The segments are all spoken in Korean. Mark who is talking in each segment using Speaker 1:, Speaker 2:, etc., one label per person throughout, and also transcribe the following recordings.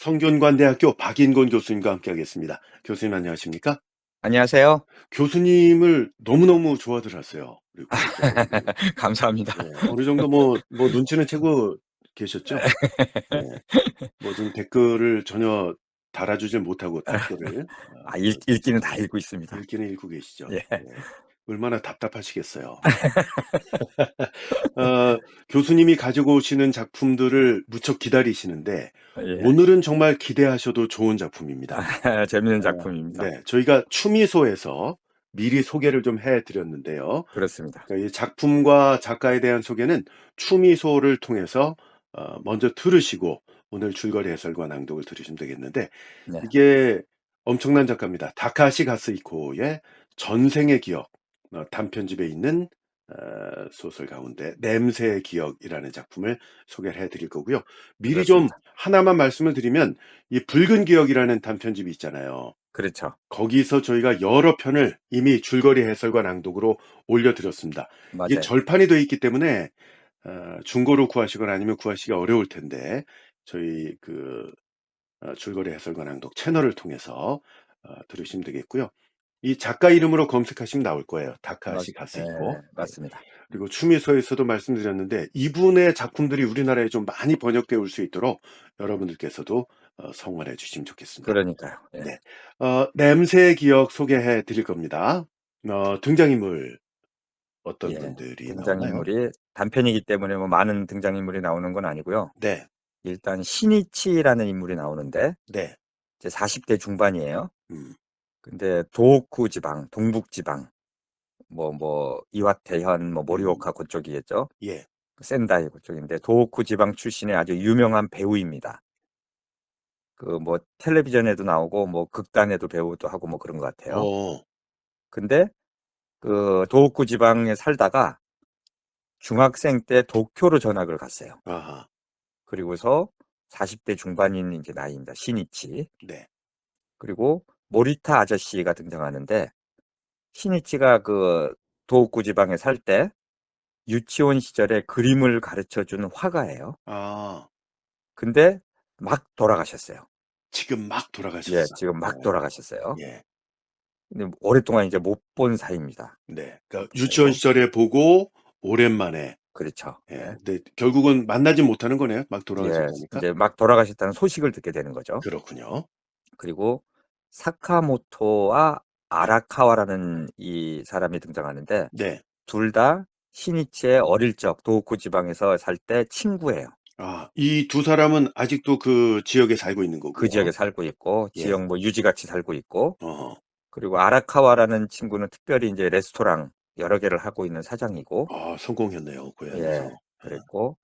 Speaker 1: 성균관대학교 박인곤 교수님과 함께하겠습니다. 교수님 안녕하십니까?
Speaker 2: 안녕하세요.
Speaker 1: 교수님을 너무너무 좋아들 하세요, 우리 구독자분들이.
Speaker 2: 감사합니다.
Speaker 1: 네. 어느 정도 뭐 눈치는 채고 계셨죠? 네. 뭐 좀 댓글을 전혀 달아주질 못하고 답글을
Speaker 2: 읽기는 다 읽고 있습니다.
Speaker 1: 읽기는 읽고 계시죠?
Speaker 2: 예.
Speaker 1: 네. 얼마나 답답하시겠어요. 어 교수님이 가지고 오시는 작품들을 무척 기다리시는데
Speaker 2: 예.
Speaker 1: 오늘은 정말 기대하셔도 좋은 작품입니다.
Speaker 2: 재밌는 작품입니다.
Speaker 1: 네. 저희가 추미소에서 미리 소개를 좀 해 드렸는데요.
Speaker 2: 그렇습니다.
Speaker 1: 그러니까 이 작품과 작가에 대한 소개는 추미소를 통해서 먼저 들으시고 오늘 줄거리 해설과 낭독을 들으시면 되겠는데
Speaker 2: 네.
Speaker 1: 이게 엄청난 작가입니다. 다카시 가스히코의 전생의 기억 단편집에 있는 소설 가운데 냄새의 기억이라는 작품을 소개를 해 드릴 거고요. 미리 좀
Speaker 2: 그렇습니다.
Speaker 1: 하나만 말씀을 드리면 이 붉은 기억이라는 단편집이 있잖아요.
Speaker 2: 그렇죠.
Speaker 1: 거기서 저희가 여러 편을 이미 줄거리 해설과 낭독으로 올려 드렸습니다. 이게
Speaker 2: 맞아요.
Speaker 1: 절판이 돼 있기 때문에 중고로 구하시거나 아니면 구하시기가 어려울 텐데 저희 줄거리 해설과 낭독 채널을 통해서 들으시면 되겠고요. 이 작가 이름으로 검색하시면 나올 거예요. 다카하시
Speaker 2: 예,
Speaker 1: 가스히코. 네.
Speaker 2: 맞습니다.
Speaker 1: 그리고 추미소에서도 말씀드렸는데 이분의 작품들이 우리나라에 좀 많이 번역되어 올 수 있도록 여러분들께서도 성원해 주시면 좋겠습니다.
Speaker 2: 그러니까요. 예.
Speaker 1: 네. 냄새의 기억 소개해 드릴 겁니다. 등장인물 어떤
Speaker 2: 예.
Speaker 1: 분들이 나오나요?
Speaker 2: 등장인물이 단편이기 때문에 뭐 많은 등장인물이 나오는 건 아니고요.
Speaker 1: 네.
Speaker 2: 일단 신이치라는 인물이 나오는데
Speaker 1: 네.
Speaker 2: 이제 40대 중반이에요.
Speaker 1: 음.
Speaker 2: 근데 도호쿠 지방, 동북 지방 이와테현
Speaker 1: 음.
Speaker 2: 모리오카 그쪽이겠죠.
Speaker 1: 예.
Speaker 2: 센다이 그쪽인데 도호쿠 지방 출신의 아주 유명한 배우입니다. 텔레비전에도 나오고 극단에도 배우도 하고 그런 것 같아요.
Speaker 1: 어.
Speaker 2: 근데 도호쿠 지방에 살다가 중학생 때 도쿄로 전학을 갔어요.
Speaker 1: 아하.
Speaker 2: 그리고서 40대 중반인 이제 나이입니다. 신이치.
Speaker 1: 네.
Speaker 2: 그리고 모리타 아저씨가 등장하는데 신이치가 도호쿠 지방에 살 때 유치원 시절에 그림을 가르쳐 준 화가예요.
Speaker 1: 아.
Speaker 2: 근데 막 돌아가셨어요.
Speaker 1: 지금 막
Speaker 2: 예,
Speaker 1: 돌아가셨어.
Speaker 2: 지금 막 돌아가셨어요.
Speaker 1: 예.
Speaker 2: 근데 오랫동안 이제 못 본 사이입니다.
Speaker 1: 네. 그러니까
Speaker 2: 못 본
Speaker 1: 유치원
Speaker 2: 사이고.
Speaker 1: 시절에 보고 오랜만에
Speaker 2: 그렇죠.
Speaker 1: 예.
Speaker 2: 예.
Speaker 1: 근데 결국은 만나지 못하는 거네요. 막
Speaker 2: 예.
Speaker 1: 돌아가셨다니까.
Speaker 2: 이제 막 돌아가셨다는 소식을 듣게 되는 거죠.
Speaker 1: 그렇군요.
Speaker 2: 그리고 사카모토와 아라카와라는 이 사람이 등장하는데
Speaker 1: 네.
Speaker 2: 둘 다 시니치의 어릴 적 도호쿠 지방에서 살 때 친구예요.
Speaker 1: 이 두 사람은 아직도 그 지역에 살고 있는
Speaker 2: 그 지역에
Speaker 1: 거고요.
Speaker 2: 살고 있고
Speaker 1: 예.
Speaker 2: 지역 유지같이 살고 있고
Speaker 1: 어허.
Speaker 2: 그리고 아라카와라는 친구는 특별히 이제 레스토랑 여러 개를 하고 있는 사장이고
Speaker 1: 성공했네요,
Speaker 2: 예.
Speaker 1: 고향에서.
Speaker 2: 그랬고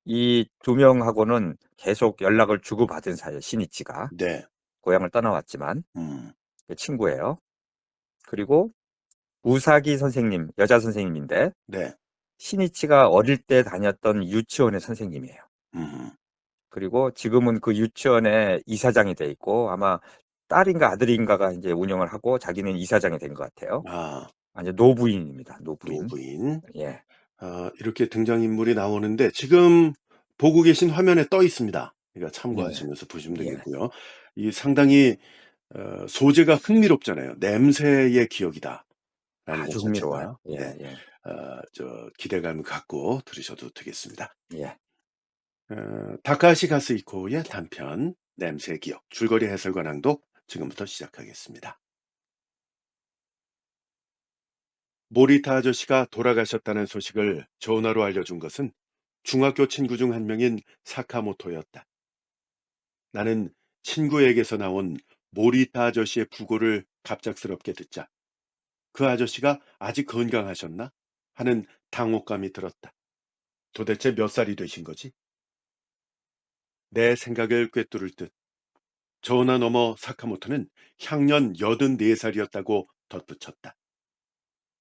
Speaker 2: 이 두 명하고는 계속 연락을 주고받은 사이예요, 시니치가.
Speaker 1: 네.
Speaker 2: 고향을 떠나왔지만
Speaker 1: 음.
Speaker 2: 그 친구예요. 그리고 우사기 선생님, 여자 선생님인데
Speaker 1: 네.
Speaker 2: 시니치가 어릴 때 다녔던 유치원의 선생님이에요.
Speaker 1: 음음.
Speaker 2: 그리고 지금은 그 유치원의 이사장이 돼 있고 아마 딸인가 아들인가가 이제 운영을 하고 자기는 이사장이 된 것 같아요.
Speaker 1: 아
Speaker 2: 이제 노부인입니다. 노부인.
Speaker 1: 노부인.
Speaker 2: 예.
Speaker 1: 이렇게 등장인물이 나오는데 지금 보고 계신 화면에 떠 있습니다. 그러니까
Speaker 2: 예.
Speaker 1: 참고하시면서 보시면
Speaker 2: 예.
Speaker 1: 되겠고요. 이 상당히 소재가 흥미롭잖아요. "냄새의 기억이다."라는 것
Speaker 2: 아주
Speaker 1: 자체가.
Speaker 2: 흥미로워요. 예,
Speaker 1: 네.
Speaker 2: 예.
Speaker 1: 기대감을 갖고 들으셔도 되겠습니다.
Speaker 2: 예.
Speaker 1: 다카시 가스히코의 단편 냄새의 기억 줄거리 해설과 낭독 지금부터 시작하겠습니다. 모리타 아저씨가 돌아가셨다는 소식을 전화로 알려준 것은 중학교 친구 중 한 명인 사카모토였다. 나는 친구에게서 나온 모리타 아저씨의 부고를 갑작스럽게 듣자 그 아저씨가 아직 건강하셨나? 하는 당혹감이 들었다. 도대체 몇 살이 되신 거지? 내 생각을 꿰뚫을 듯 전화 너머 사카모토는 향년 84살이었다고 덧붙였다.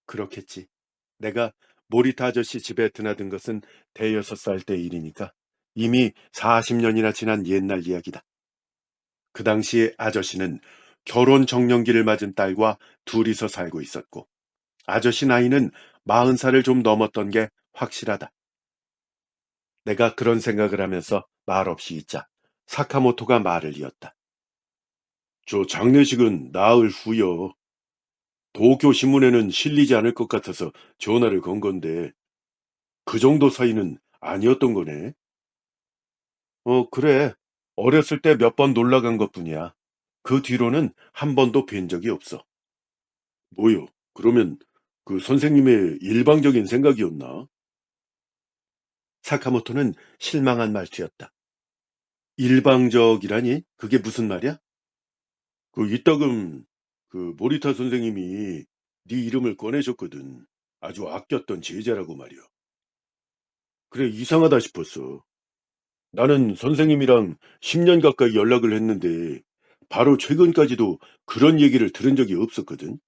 Speaker 1: 그렇겠지. 내가 모리타 아저씨 집에 드나든 것은 대여섯 살 때 일이니까 이미 40년이나 지난 옛날 이야기다. 그 당시 아저씨는 결혼 정년기를 맞은 딸과 둘이서 살고 있었고 아저씨 나이는 40살을 좀 넘었던 게 확실하다. 내가 그런 생각을 하면서 말없이 있자 사카모토가 말을 이었다. 저 장례식은 나흘 후요. 도쿄 신문에는 실리지 않을 것 같아서 전화를 건 건데 그 정도 사이는 아니었던 거네. 그래. 어렸을 때 몇 번 놀러 간 것뿐이야. 그 뒤로는 한 번도 뵌 적이 없어. 뭐요? 그러면 그 선생님의 일방적인 생각이었나? 사카모토는 실망한 말투였다. 일방적이라니? 그게 무슨 말이야? 그 이따금 그 모리타 선생님이 네 이름을 꺼내셨거든. 아주 아꼈던 제자라고 말이야. 그래 이상하다 싶었어. 나는 선생님이랑 10년 가까이 연락을 했는데 바로 최근까지도 그런 얘기를 들은 적이 없었거든.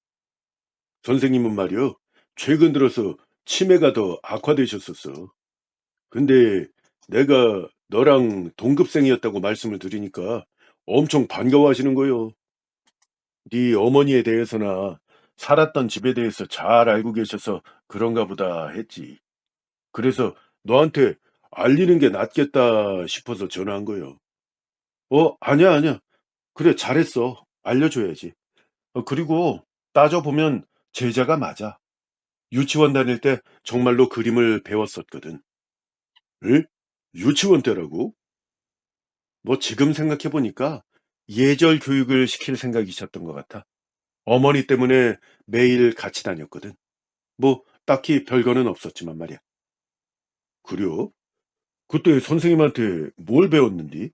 Speaker 1: 선생님은 말이야. 최근 들어서 치매가 더 악화되셨었어. 근데 내가 너랑 동급생이었다고 말씀을 드리니까 엄청 반가워하시는 거요. 네 어머니에 대해서나 살았던 집에 대해서 잘 알고 계셔서 그런가 보다 했지. 그래서 너한테 알리는 게 낫겠다 싶어서 전화한 거요. 아니야, 아니야. 그래, 잘했어. 알려줘야지. 그리고 따져보면 제자가 맞아. 유치원 다닐 때 정말로 그림을 배웠었거든. 에? 유치원 때라고? 뭐 지금 생각해보니까 예절 교육을 시킬 생각이셨던 것 같아. 어머니 때문에 매일 같이 다녔거든. 뭐 딱히 별거는 없었지만 말이야. 그래요? 그때 선생님한테 뭘 배웠는디?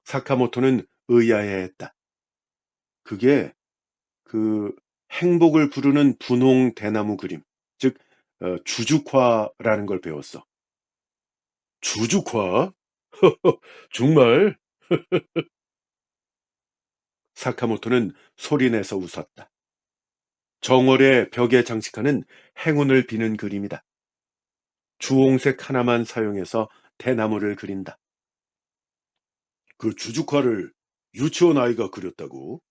Speaker 1: 사카모토는 의아해했다. 그게 그 행복을 부르는 분홍 대나무 그림, 즉 주죽화라는 걸 배웠어. 주죽화? 정말? 사카모토는 소리내서 웃었다. 정월에 벽에 장식하는 행운을 비는 그림이다. 주홍색 하나만 사용해서 대나무를 그린다. 그 주죽화를 유치원 아이가 그렸다고?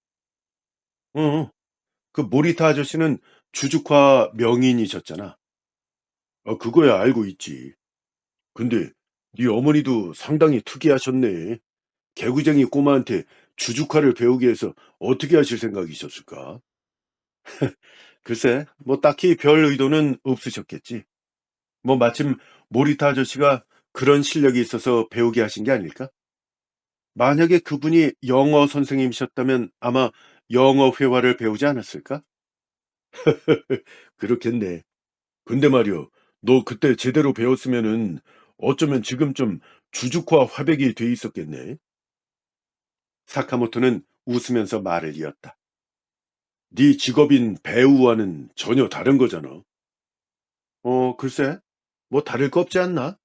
Speaker 1: 어, 그 모리타 아저씨는 주죽화 명인이셨잖아. 그거야 알고 있지. 근데 네 어머니도 상당히 특이하셨네. 개구쟁이 꼬마한테 주죽화를 배우게 해서 어떻게 하실 생각이셨을까? 글쎄, 뭐 딱히 별 의도는 없으셨겠지. 뭐 마침 모리타 아저씨가 그런 실력이 있어서 배우게 하신 게 아닐까? 만약에 그분이 영어 선생님이셨다면 아마 영어 회화를 배우지 않았을까? 그렇겠네. 근데 말이야, 너 그때 제대로 배웠으면은 어쩌면 지금 좀 주죽화 화백이 돼 있었겠네. 사카모토는 웃으면서 말을 이었다. 네 직업인 배우와는 전혀 다른 거잖아. 글쎄, 뭐 다를 거 없지 않나?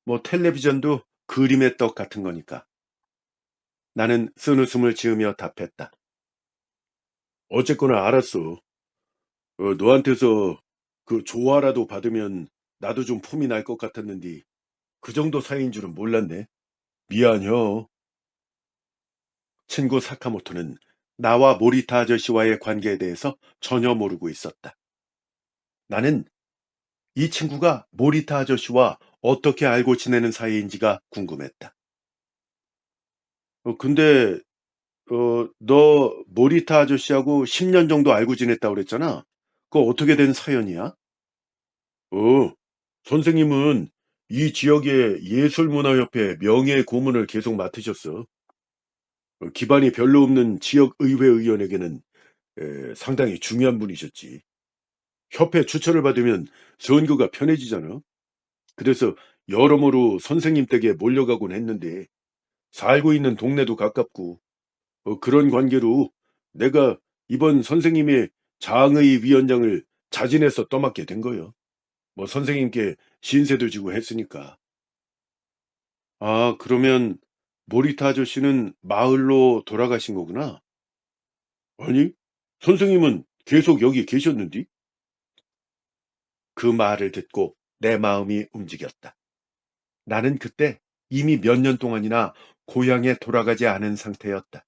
Speaker 1: 뭐 텔레비전도 그림의 떡 같은 거니까. 나는 쓴웃음을 지으며 답했다. 어쨌거나 알았어. 너한테서 그 조화라도 받으면 나도 좀 폼이 날 것 같았는데 그 정도 사이인 줄은 몰랐네. 미안혀. 친구 사카모토는 나와 모리타 아저씨와의 관계에 대해서 전혀 모르고 있었다. 나는 이 친구가 모리타 아저씨와 어떻게 알고 지내는 사이인지가 궁금했다. 근데 너 모리타 아저씨하고 10년 정도 알고 지냈다고 그랬잖아. 그거 어떻게 된 사연이야? 어, 선생님은 이 지역의 예술문화협회 명예 고문을 계속 맡으셨어. 기반이 별로 없는 지역의회 의원에게는 상당히 중요한 분이셨지. 협회 추천을 받으면 선거가 편해지잖아. 그래서 여러모로 선생님 댁에 몰려가곤 했는데 살고 있는 동네도 가깝고 그런 관계로 내가 이번 선생님의 장의 위원장을 자진해서 떠맡게 된 거요. 뭐 선생님께 신세도 지고 했으니까. 아, 그러면 모리타 아저씨는 마을로 돌아가신 거구나. 아니, 선생님은 계속 여기 계셨는디? 그 말을 듣고 내 마음이 움직였다. 나는 그때 이미 몇 년 동안이나 고향에 돌아가지 않은 상태였다.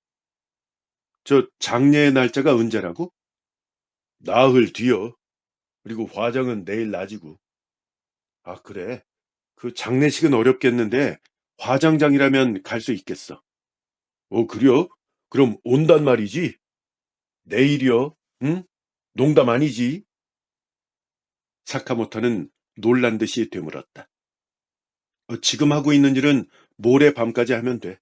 Speaker 1: 저 장례의 날짜가 언제라고? 나흘 뒤요. 그리고 화장은 내일 낮이고. 아, 그래. 그 장례식은 어렵겠는데 화장장이라면 갈 수 있겠어. 그래요? 그럼 온단 말이지? 내일이요? 응? 농담 아니지? 사카모토는 놀란 듯이 되물었다. 지금 하고 있는 일은 모레 밤까지 하면 돼.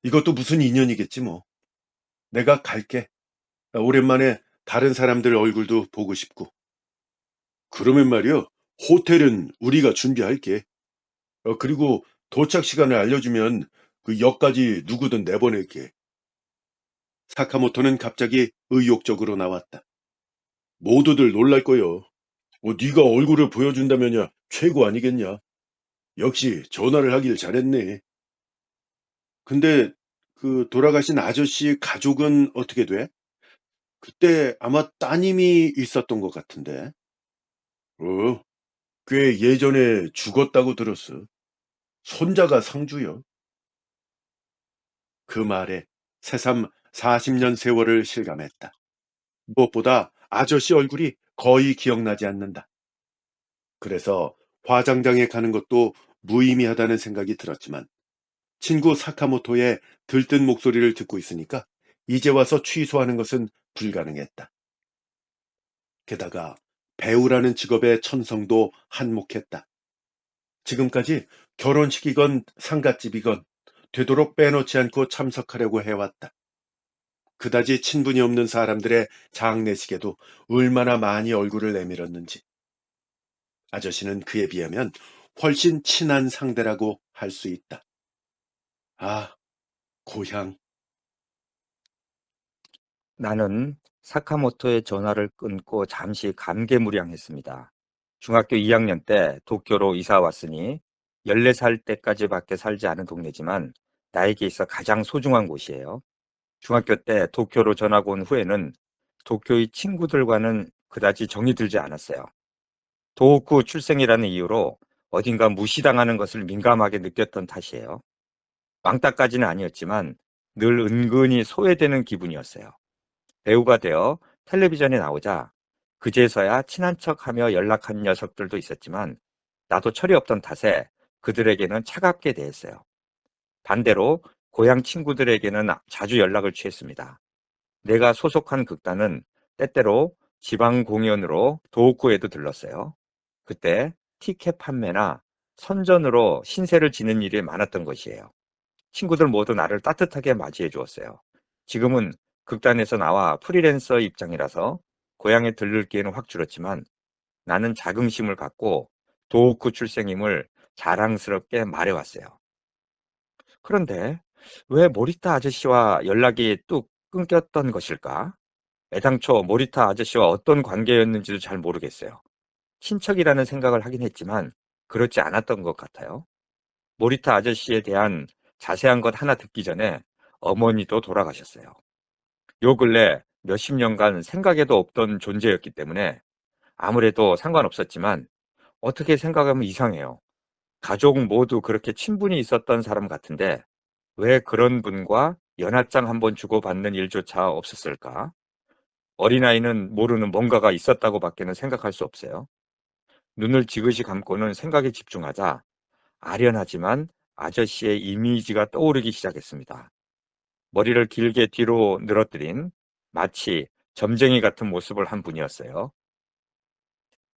Speaker 1: 이것도 무슨 인연이겠지 뭐. 내가 갈게. 오랜만에 다른 사람들 얼굴도 보고 싶고. 그러면 말이요. 호텔은 우리가 준비할게. 그리고 도착 시간을 알려주면 그 역까지 누구든 내보낼게. 사카모토는 갑자기 의욕적으로 나왔다. 모두들 놀랄 거요. 네가 얼굴을 보여준다면야 최고 아니겠냐. 역시 전화를 하길 잘했네. 근데 그 돌아가신 아저씨 가족은 어떻게 돼? 그때 아마 따님이 있었던 것 같은데. 어, 꽤 예전에 죽었다고 들었어. 손자가 상주요. 그 말에 새삼 40년 세월을 실감했다. 무엇보다 아저씨 얼굴이 거의 기억나지 않는다. 그래서 화장장에 가는 것도 무의미하다는 생각이 들었지만 친구 사카모토의 들뜬 목소리를 듣고 있으니까 이제 와서 취소하는 것은 불가능했다. 게다가 배우라는 직업의 천성도 한몫했다. 지금까지 결혼식이건 상갓집이건 되도록 빼놓지 않고 참석하려고 해왔다. 그다지 친분이 없는 사람들의 장례식에도 얼마나 많이 얼굴을 내밀었는지. 아저씨는 그에 비하면 훨씬 친한 상대라고 할 수 있다. 아, 고향.
Speaker 2: 나는 사카모토의 전화를 끊고 잠시 감개무량했습니다. 중학교 2학년 때 도쿄로 이사 왔으니 14살 때까지밖에 살지 않은 동네지만 나에게 있어 가장 소중한 곳이에요. 중학교 때 도쿄로 전학 온 후에는 도쿄의 친구들과는 그다지 정이 들지 않았어요. 도호쿠 출생이라는 이유로 어딘가 무시당하는 것을 민감하게 느꼈던 탓이에요. 왕따까지는 아니었지만 늘 은근히 소외되는 기분이었어요. 배우가 되어 텔레비전에 나오자 그제서야 친한 척하며 연락한 녀석들도 있었지만 나도 철이 없던 탓에 그들에게는 차갑게 대했어요. 반대로 고향 친구들에게는 자주 연락을 취했습니다. 내가 소속한 극단은 때때로 지방 공연으로 도호쿠에도 들렀어요. 그때 티켓 판매나 선전으로 신세를 지는 일이 많았던 것이에요. 친구들 모두 나를 따뜻하게 맞이해 주었어요. 지금은 극단에서 나와 프리랜서 입장이라서 고향에 들를 기회는 확 줄었지만 나는 자긍심을 갖고 도호쿠 출생임을 자랑스럽게 말해왔어요. 그런데 왜 모리타 아저씨와 연락이 뚝 끊겼던 것일까? 애당초 모리타 아저씨와 어떤 관계였는지도 잘 모르겠어요. 친척이라는 생각을 하긴 했지만 그렇지 않았던 것 같아요. 모리타 아저씨에 대한 자세한 것 하나 듣기 전에 어머니도 돌아가셨어요. 요 근래 몇십 년간 생각에도 없던 존재였기 때문에 아무래도 상관없었지만 어떻게 생각하면 이상해요. 가족 모두 그렇게 친분이 있었던 사람 같은데 왜 그런 분과 연하장 한번 주고받는 일조차 없었을까? 어린아이는 모르는 뭔가가 있었다고 밖에는 생각할 수 없어요. 눈을 지그시 감고는 생각에 집중하자 아련하지만 아저씨의 이미지가 떠오르기 시작했습니다. 머리를 길게 뒤로 늘어뜨린 마치 점쟁이 같은 모습을 한 분이었어요.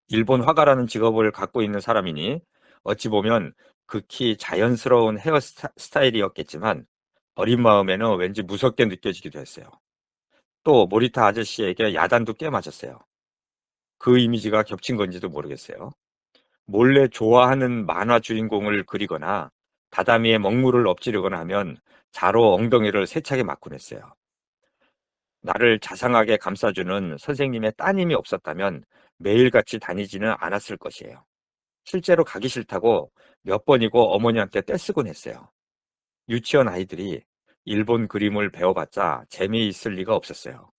Speaker 2: 일본 화가라는 직업을 갖고 있는 사람이니 어찌 보면 극히 자연스러운 헤어스타일이었겠지만 어린 마음에는 왠지 무섭게 느껴지기도 했어요. 또 모리타 아저씨에게 야단도 꽤 맞았어요. 그 이미지가 겹친 건지도 모르겠어요. 몰래 좋아하는 만화 주인공을 그리거나 다다미에 먹물을 엎지르거나 하면 자로 엉덩이를 세차게 맞곤 했어요. 나를 자상하게 감싸주는 선생님의 따님이 없었다면 매일같이 다니지는 않았을 것이에요. 실제로 가기 싫다고 몇 번이고 어머니한테 떼쓰곤 했어요. 유치원 아이들이 일본 그림을 배워봤자 재미있을 리가 없었어요.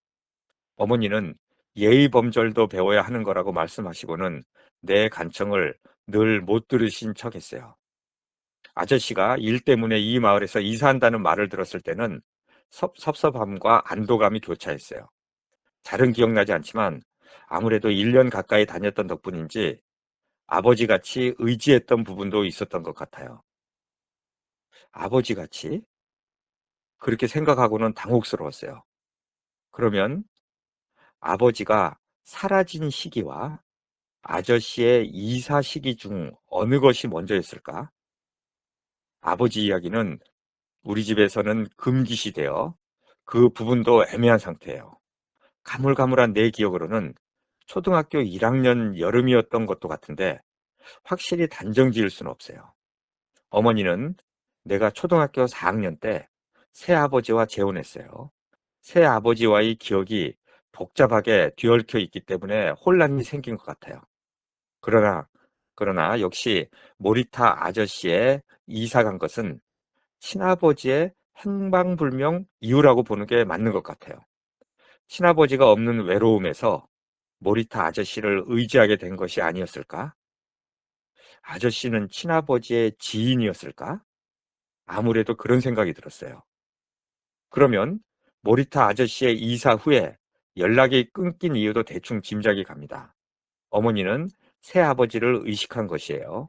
Speaker 2: 어머니는 예의 범절도 배워야 하는 거라고 말씀하시고는 내 간청을 늘 못 들으신 척 했어요. 아저씨가 일 때문에 이 마을에서 이사한다는 말을 들었을 때는 섭섭함과 안도감이 교차했어요. 잘은 기억나지 않지만 아무래도 1년 가까이 다녔던 덕분인지 아버지같이 의지했던 부분도 있었던 것 같아요. 아버지같이? 그렇게 생각하고는 당혹스러웠어요. 그러면 아버지가 사라진 시기와 아저씨의 이사 시기 중 어느 것이 먼저였을까? 아버지 이야기는 우리 집에서는 금기시 되어 그 부분도 애매한 상태예요. 가물가물한 내 기억으로는 초등학교 1학년 여름이었던 것도 같은데 확실히 단정 지을 수는 없어요. 어머니는 내가 초등학교 4학년 때 새아버지와 재혼했어요. 새아버지와의 기억이 복잡하게 뒤얽혀 있기 때문에 혼란이 생긴 것 같아요. 그러나, 그러나 역시 모리타 아저씨의 이사 간 것은 친아버지의 행방불명 이유라고 보는 게 맞는 것 같아요. 친아버지가 없는 외로움에서 모리타 아저씨를 의지하게 된 것이 아니었을까? 아저씨는 친아버지의 지인이었을까? 아무래도 그런 생각이 들었어요. 그러면 모리타 아저씨의 이사 후에 연락이 끊긴 이유도 대충 짐작이 갑니다. 어머니는 새아버지를 의식한 것이에요.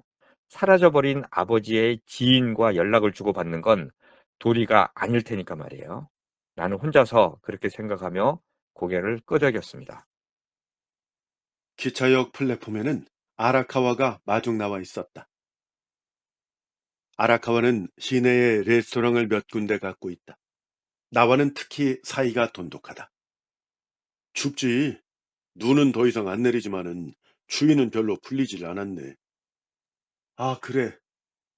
Speaker 2: 사라져버린 아버지의 지인과 연락을 주고받는 건 도리가 아닐 테니까 말이에요. 나는 혼자서 그렇게 생각하며 고개를 끄덕였습니다.
Speaker 1: 기차역 플랫폼에는 아라카와가 마중 나와 있었다. 아라카와는 시내에 레스토랑을 몇 군데 갖고 있다. 나와는 특히 사이가 돈독하다. 춥지. 눈은 더 이상 안 내리지만은 추위는 별로 풀리질 않았네. 아, 그래.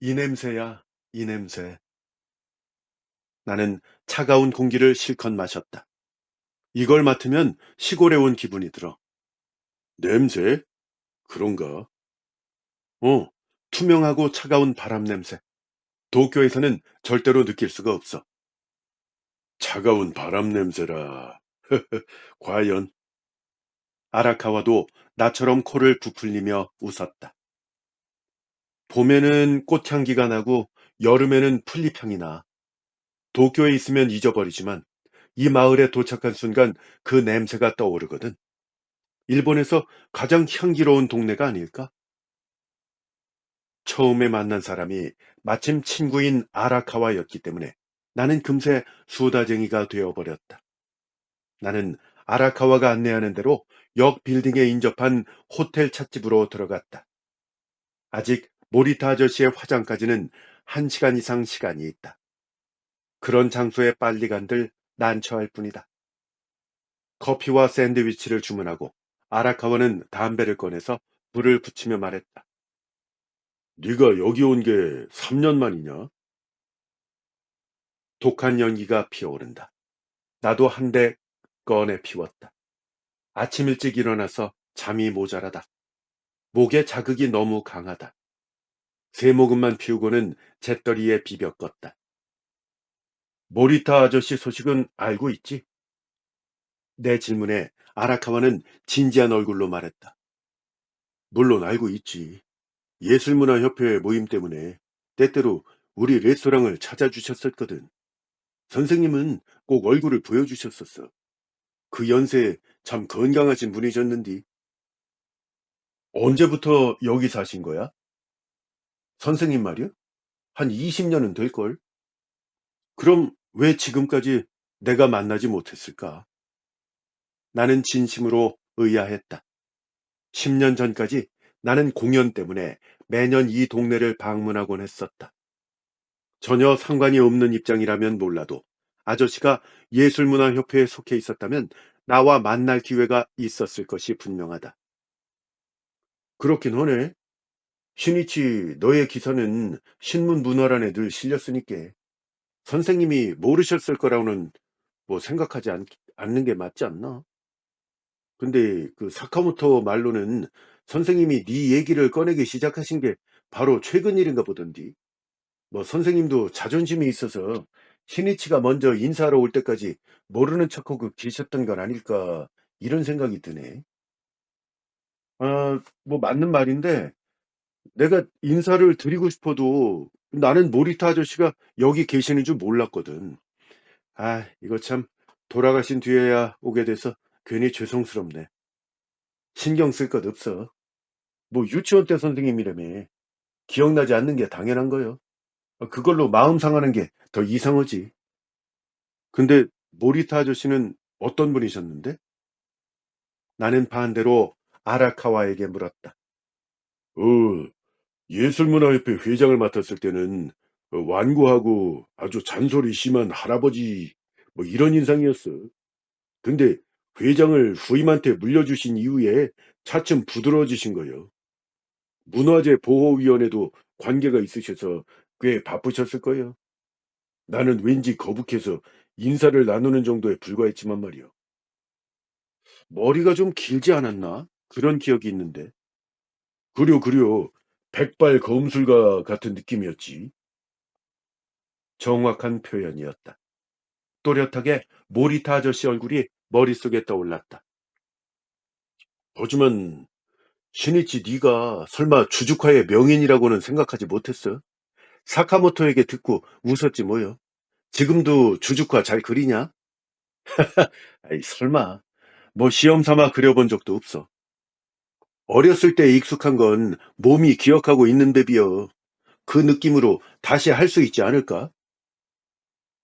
Speaker 1: 이 냄새야. 이 냄새. 나는 차가운 공기를 실컷 마셨다. 이걸 맡으면 시골에 온 기분이 들어. 냄새? 그런가? 어, 투명하고 차가운 바람 냄새. 도쿄에서는 절대로 느낄 수가 없어. 차가운 바람 냄새라. 과연 아라카와도 나처럼 코를 부풀리며 웃었다. 봄에는 꽃향기가 나고 여름에는 풀잎향이 나. 도쿄에 있으면 잊어버리지만 이 마을에 도착한 순간 그 냄새가 떠오르거든. 일본에서 가장 향기로운 동네가 아닐까? 처음에 만난 사람이 마침 친구인 아라카와였기 때문에 나는 금세 수다쟁이가 되어버렸다. 나는 아라카와가 안내하는 대로 역 빌딩에 인접한 호텔 찻집으로 들어갔다. 아직 모리타 아저씨의 화장까지는 1시간 이상 시간이 있다. 그런 장소에 빨리 간들 난처할 뿐이다. 커피와 샌드위치를 주문하고 아라카와는 담배를 꺼내서 불을 붙이며 말했다. 네가 여기 온 게 3년 만이냐? 독한 연기가 피어오른다. 나도 한 대 꺼내 피웠다. 아침 일찍 일어나서 잠이 모자라다. 목에 자극이 너무 강하다. 세 모금만 피우고는 재떨이에 비벼 껐다. 모리타 아저씨 소식은 알고 있지? 내 질문에 아라카와는 진지한 얼굴로 말했다. 물론 알고 있지. 예술문화협회 모임 때문에 때때로 우리 레스토랑을 찾아주셨었거든. 선생님은 꼭 얼굴을 보여주셨었어. 그 연세에 참 건강하신 분이셨는디. 언제부터 여기 사신 거야? 선생님 말이야? 한 20년은 될걸? 그럼 왜 지금까지 내가 만나지 못했을까? 나는 진심으로 의아했다. 10년 전까지 나는 공연 때문에 매년 이 동네를 방문하곤 했었다. 전혀 상관이 없는 입장이라면 몰라도 아저씨가 예술문화협회에 속해 있었다면 나와 만날 기회가 있었을 것이 분명하다. 그렇긴 하네. 신이치 너의 기사는 신문 문화란에 늘 실렸으니까 선생님이 모르셨을 거라고는 뭐 생각하지 않는 게 맞지 않나? 근데 그 사카모토 말로는 선생님이 네 얘기를 꺼내기 시작하신 게 바로 최근 일인가 보던디. 뭐 선생님도 자존심이 있어서 신이치가 먼저 인사하러 올 때까지 모르는 척하고 계셨던 건 아닐까 이런 생각이 드네. 아, 뭐 맞는 말인데 내가 인사를 드리고 싶어도 나는 모리타 아저씨가 여기 계시는 줄 몰랐거든. 아, 이거 참 돌아가신 뒤에야 오게 돼서 괜히 죄송스럽네. 신경 쓸 것 없어. 뭐 유치원 때 선생님이라며 기억나지 않는 게 당연한 거요. 그걸로 마음 상하는 게 더 이상하지. 근데 모리타 아저씨는 어떤 분이셨는데? 나는 반대로 아라카와에게 물었다. 어, 예술문화협회 회장을 맡았을 때는 완고하고 아주 잔소리 심한 할아버지 뭐 이런 인상이었어. 근데 회장을 후임한테 물려주신 이후에 차츰 부드러워지신 거예요. 문화재 보호위원회도 관계가 있으셔서 꽤 바쁘셨을 거예요. 나는 왠지 거북해서 인사를 나누는 정도에 불과했지만 말이요. 머리가 좀 길지 않았나? 그런 기억이 있는데. 그려, 그려. 백발 검술가 같은 느낌이었지. 정확한 표현이었다. 또렷하게 모리타 아저씨 얼굴이 머릿속에 떠올랐다. 하지만 신이치 네가 설마 주주카의 명인이라고는 생각하지 못했어? 사카모토에게 듣고 웃었지 뭐요. 지금도 주주카 잘 그리냐? 아이 설마. 뭐 시험 삼아 그려본 적도 없어. 어렸을 때 익숙한 건 몸이 기억하고 있는데 비여. 그 느낌으로 다시 할 수 있지 않을까?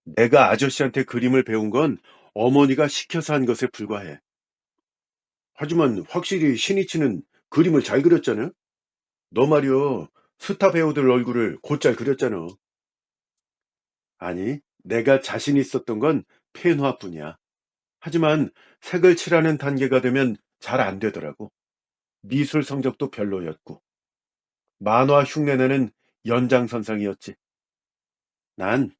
Speaker 1: 내가 아저씨한테 그림을 배운 건 어머니가 시켜서 한 것에 불과해. 하지만 확실히 신이치는 그림을 잘 그렸잖아? 너 말이여, 스타 배우들 얼굴을 곧잘 그렸잖아. 아니, 내가 자신 있었던 건 펜화뿐이야. 하지만 색을 칠하는 단계가 되면 잘 안 되더라고. 미술 성적도 별로였고, 만화 흉내내는 연장선상이었지. 난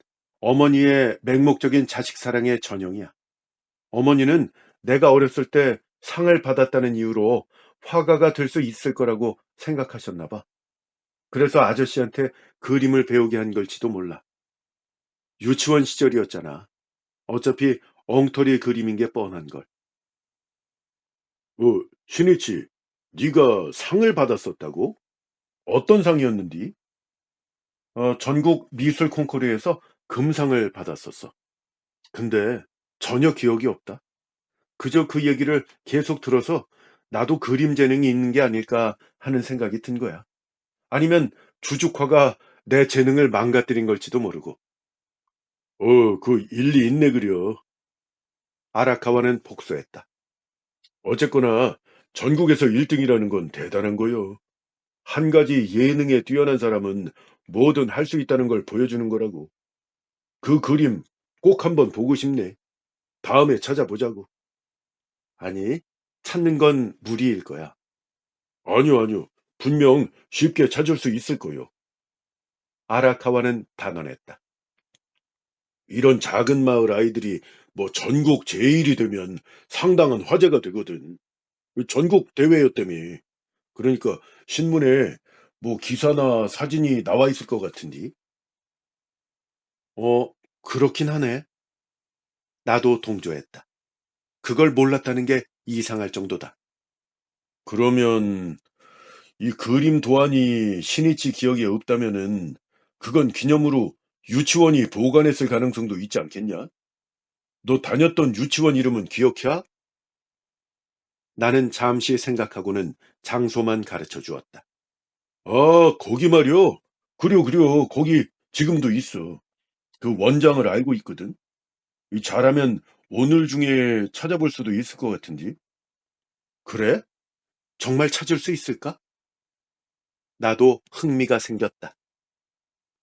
Speaker 1: 어머니의 맹목적인 자식 사랑의 전형이야. 어머니는 내가 어렸을 때 상을 받았다는 이유로 화가가 될 수 있을 거라고 생각하셨나 봐. 그래서 아저씨한테 그림을 배우게 한 걸지도 몰라. 유치원 시절이었잖아. 어차피 엉터리 그림인 게 뻔한 걸. 신이치, 네가 상을 받았었다고? 어떤 상이었는디? 전국 미술 콩쿠르에서 금상을 받았었어. 근데 전혀 기억이 없다. 그저 그 얘기를 계속 들어서 나도 그림 재능이 있는 게 아닐까 하는 생각이 든 거야. 아니면 주죽화가 내 재능을 망가뜨린 걸지도 모르고. 그 일리 있네 그려. 아라카와는 복수했다. 어쨌거나 전국에서 1등이라는 건 대단한 거요. 한 가지 예능에 뛰어난 사람은 뭐든 할 수 있다는 걸 보여주는 거라고. 그 그림 꼭 한번 보고 싶네. 다음에 찾아보자고. 아니, 찾는 건 무리일 거야. 아니요, 아니요. 분명 쉽게 찾을 수 있을 거요. 아라카와는 단언했다. 이런 작은 마을 아이들이 뭐 전국 제일이 되면 상당한 화제가 되거든. 전국 대회였다며. 그러니까 신문에 뭐 기사나 사진이 나와 있을 것 같은데. 어, 그렇긴 하네. 나도 동조했다. 그걸 몰랐다는 게 이상할 정도다. 그러면 이 그림 도안이 신이치 기억에 없다면은 그건 기념으로 유치원이 보관했을 가능성도 있지 않겠냐? 너 다녔던 유치원 이름은 기억해? 나는 잠시 생각하고는 장소만 가르쳐 주었다. 아, 거기 말이요. 그려, 그려. 거기 지금도 있어. 그 원장을 알고 있거든. 이 잘하면 오늘 중에 찾아볼 수도 있을 것 같은데. 그래? 정말 찾을 수 있을까? 나도 흥미가 생겼다.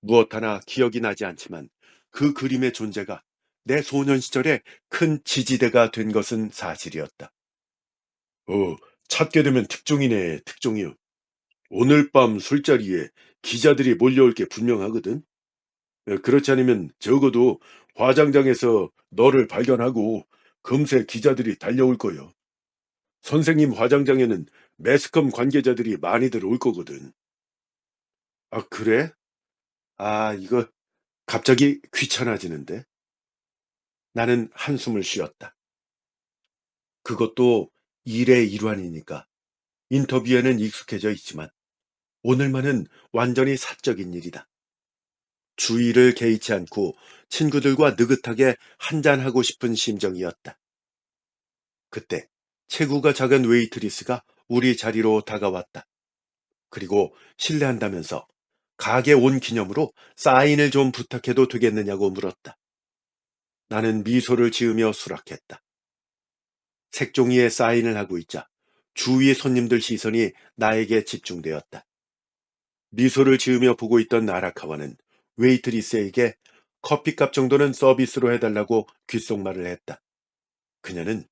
Speaker 1: 무엇 하나 기억이 나지 않지만 그 그림의 존재가 내 소년 시절에 큰 지지대가 된 것은 사실이었다. 어, 찾게 되면 특종이네, 특종이요. 오늘 밤 술자리에 기자들이 몰려올 게 분명하거든. 그렇지 않으면 적어도 화장장에서 너를 발견하고 금세 기자들이 달려올 거요. 선생님 화장장에는 매스컴 관계자들이 많이들 올 거거든. 아, 그래? 아, 이거 갑자기 귀찮아지는데? 나는 한숨을 쉬었다. 그것도 일의 일환이니까. 인터뷰에는 익숙해져 있지만 오늘만은 완전히 사적인 일이다. 주의를 개의치 않고 친구들과 느긋하게 한잔하고 싶은 심정이었다. 그때 체구가 작은 웨이트리스가 우리 자리로 다가왔다. 그리고 실례한다면서 가게 온 기념으로 사인을 좀 부탁해도 되겠느냐고 물었다. 나는 미소를 지으며 수락했다. 색종이에 사인을 하고 있자 주위 손님들 시선이 나에게 집중되었다. 미소를 지으며 보고 있던 아라카와는 웨이트리스에게 커피값 정도는 서비스로 해달라고 귓속말을 했다. 그녀는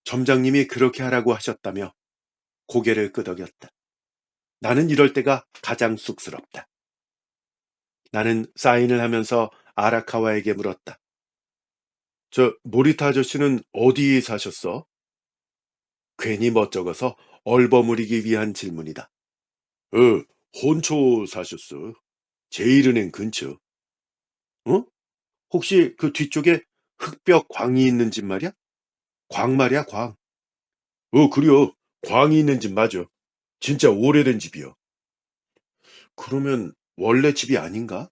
Speaker 1: 점장님이 그렇게 하라고 하셨다며 고개를 끄덕였다. 나는 이럴 때가 가장 쑥스럽다. 나는 사인을 하면서 아라카와에게 물었다. 저 모리타 아저씨는 어디 사셨어? 괜히 멋쩍어서 얼버무리기 위한 질문이다. 어, 혼초 사셨어. 제일은행 근처. 어? 혹시 그 뒤쪽에 흑벽 광이 있는 집 말이야? 광 말이야, 광. 그려. 광이 있는 집 맞아. 진짜 오래된 집이요. 그러면 원래 집이 아닌가?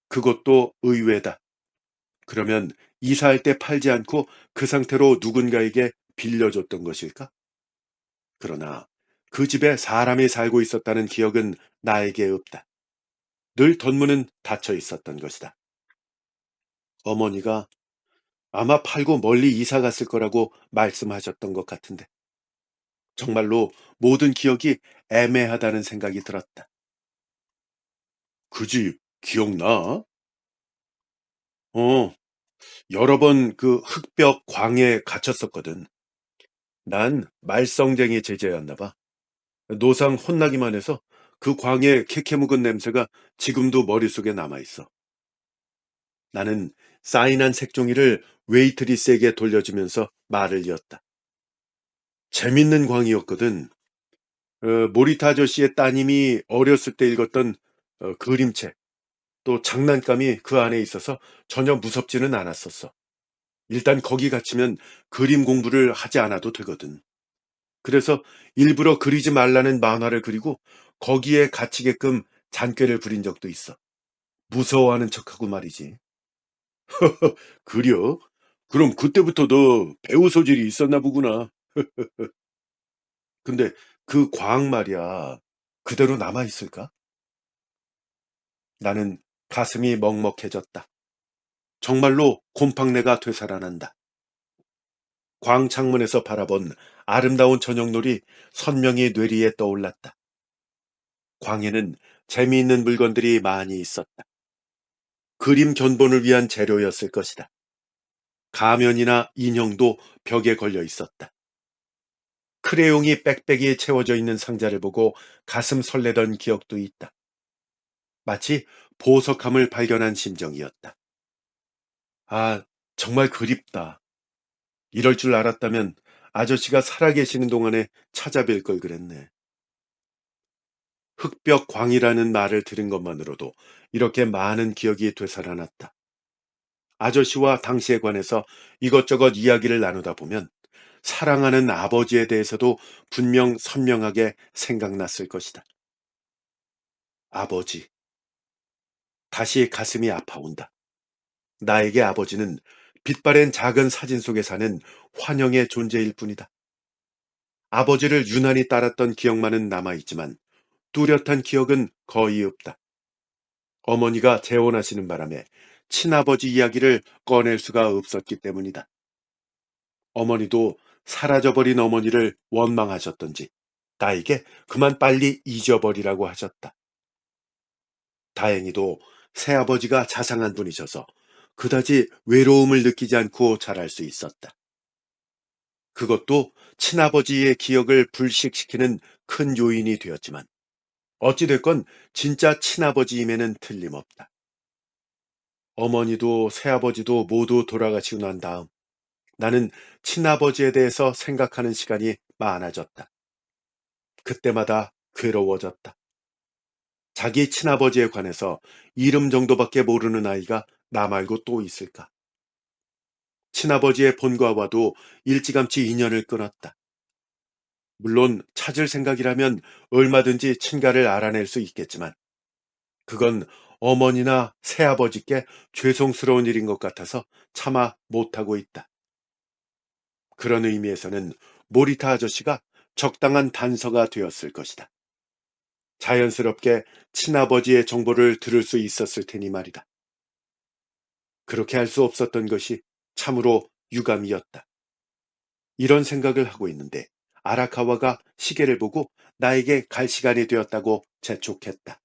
Speaker 1: 그것도 의외다. 그러면 이사할 때 팔지 않고 그 상태로 누군가에게 빌려줬던 것일까? 그러나 그 집에 사람이 살고 있었다는 기억은 나에게 없다. 늘 덧문은 닫혀 있었던 것이다. 어머니가 아마 팔고 멀리 이사 갔을 거라고 말씀하셨던 것 같은데 정말로 모든 기억이 애매하다는 생각이 들었다. 그 집 기억나? 어, 여러 번 그 흑벽 광에 갇혔었거든. 난 말썽쟁이 제자였나 봐. 노상 혼나기만 해서 그 광의 캐캐 묵은 냄새가 지금도 머릿속에 남아있어. 나는 사인한 색종이를 웨이트리스에게 돌려주면서 말을 이었다. 재밌는 광이었거든. 모리타 아저씨의 따님이 어렸을 때 읽었던 그림책, 또 장난감이 그 안에 있어서 전혀 무섭지는 않았었어. 일단 거기 갇히면 그림 공부를 하지 않아도 되거든. 그래서 일부러 그리지 말라는 만화를 그리고 거기에 갇히게끔 잔꾀를 부린 적도 있어. 무서워하는 척하고 말이지. 그려? 그럼 그때부터 너 배우 소질이 있었나 보구나. 근데 그 과학 말이야. 그대로 남아있을까? 나는 가슴이 먹먹해졌다. 정말로 곰팡내가 되살아난다. 광 창문에서 바라본 아름다운 저녁놀이 선명히 뇌리에 떠올랐다. 광에는 재미있는 물건들이 많이 있었다. 그림 견본을 위한 재료였을 것이다. 가면이나 인형도 벽에 걸려 있었다. 크레용이 빽빽이 채워져 있는 상자를 보고 가슴 설레던 기억도 있다. 마치 보석함을 발견한 심정이었다. 아, 정말 그립다. 이럴 줄 알았다면 아저씨가 살아계시는 동안에 찾아뵐 걸 그랬네. 흑벽 광이라는 말을 들은 것만으로도 이렇게 많은 기억이 되살아났다. 아저씨와 당시에 관해서 이것저것 이야기를 나누다 보면 사랑하는 아버지에 대해서도 분명 선명하게 생각났을 것이다. 아버지. 다시 가슴이 아파온다. 나에게 아버지는 빛바랜 작은 사진 속에 사는 환영의 존재일 뿐이다. 아버지를 유난히 따랐던 기억만은 남아있지만 뚜렷한 기억은 거의 없다. 어머니가 재혼하시는 바람에 친아버지 이야기를 꺼낼 수가 없었기 때문이다. 어머니도 사라져버린 어머니를 원망하셨던지 나에게 그만 빨리 잊어버리라고 하셨다. 다행히도 새아버지가 자상한 분이셔서 그다지 외로움을 느끼지 않고 자랄 수 있었다. 그것도 친아버지의 기억을 불식시키는 큰 요인이 되었지만 어찌됐건 진짜 친아버지임에는 틀림없다. 어머니도 새아버지도 모두 돌아가시고 난 다음 나는 친아버지에 대해서 생각하는 시간이 많아졌다. 그때마다 괴로워졌다. 자기 친아버지에 관해서 이름 정도밖에 모르는 아이가 나 말고 또 있을까? 친아버지의 본과와도 일찌감치 인연을 끊었다. 물론 찾을 생각이라면 얼마든지 친가를 알아낼 수 있겠지만 그건 어머니나 새아버지께 죄송스러운 일인 것 같아서 차마 못하고 있다. 그런 의미에서는 모리타 아저씨가 적당한 단서가 되었을 것이다. 자연스럽게 친아버지의 정보를 들을 수 있었을 테니 말이다. 그렇게 할 수 없었던 것이 참으로 유감이었다. 이런 생각을 하고 있는데 아라카와가 시계를 보고 나에게 갈 시간이 되었다고 재촉했다.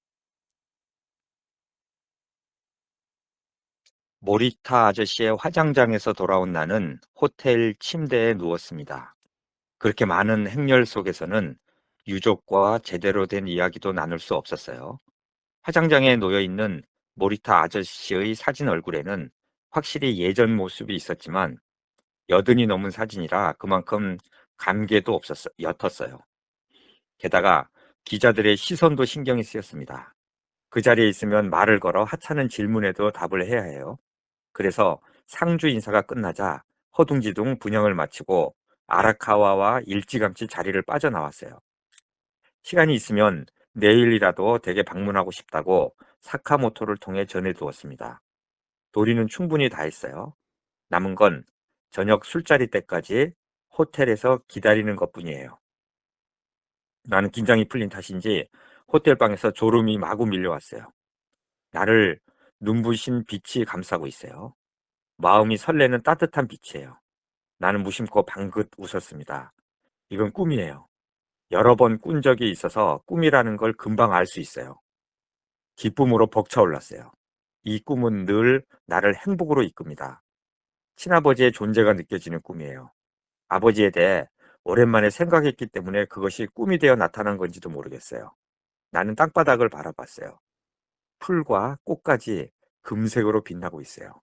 Speaker 2: 모리타 아저씨의 화장장에서 돌아온 나는 호텔 침대에 누웠습니다. 그렇게 많은 행렬 속에서는 유족과 제대로 된 이야기도 나눌 수 없었어요. 화장장에 놓여 있는 모리타 아저씨의 사진 얼굴에는 확실히 예전 모습이 있었지만 여든이 넘은 사진이라 그만큼 감개도 옅었어요. 게다가 기자들의 시선도 신경이 쓰였습니다. 그 자리에 있으면 말을 걸어 하찮은 질문에도 답을 해야 해요. 그래서 상주 인사가 끝나자 허둥지둥 분영을 마치고 아라카와와 일찌감치 자리를 빠져나왔어요. 시간이 있으면 내일이라도 댁에 방문하고 싶다고 사카모토를 통해 전해두었습니다. 도리는 충분히 다 했어요. 남은 건 저녁 술자리 때까지 호텔에서 기다리는 것뿐이에요. 나는 긴장이 풀린 탓인지 호텔방에서 졸음이 마구 밀려왔어요. 나를 눈부신 빛이 감싸고 있어요. 마음이 설레는 따뜻한 빛이에요. 나는 무심코 방긋 웃었습니다. 이건 꿈이에요. 여러 번 꾼 적이 있어서 꿈이라는 걸 금방 알 수 있어요. 기쁨으로 벅차올랐어요. 이 꿈은 늘 나를 행복으로 이끕니다. 친아버지의 존재가 느껴지는 꿈이에요. 아버지에 대해 오랜만에 생각했기 때문에 그것이 꿈이 되어 나타난 건지도 모르겠어요. 나는 땅바닥을 바라봤어요. 풀과 꽃까지 금색으로 빛나고 있어요.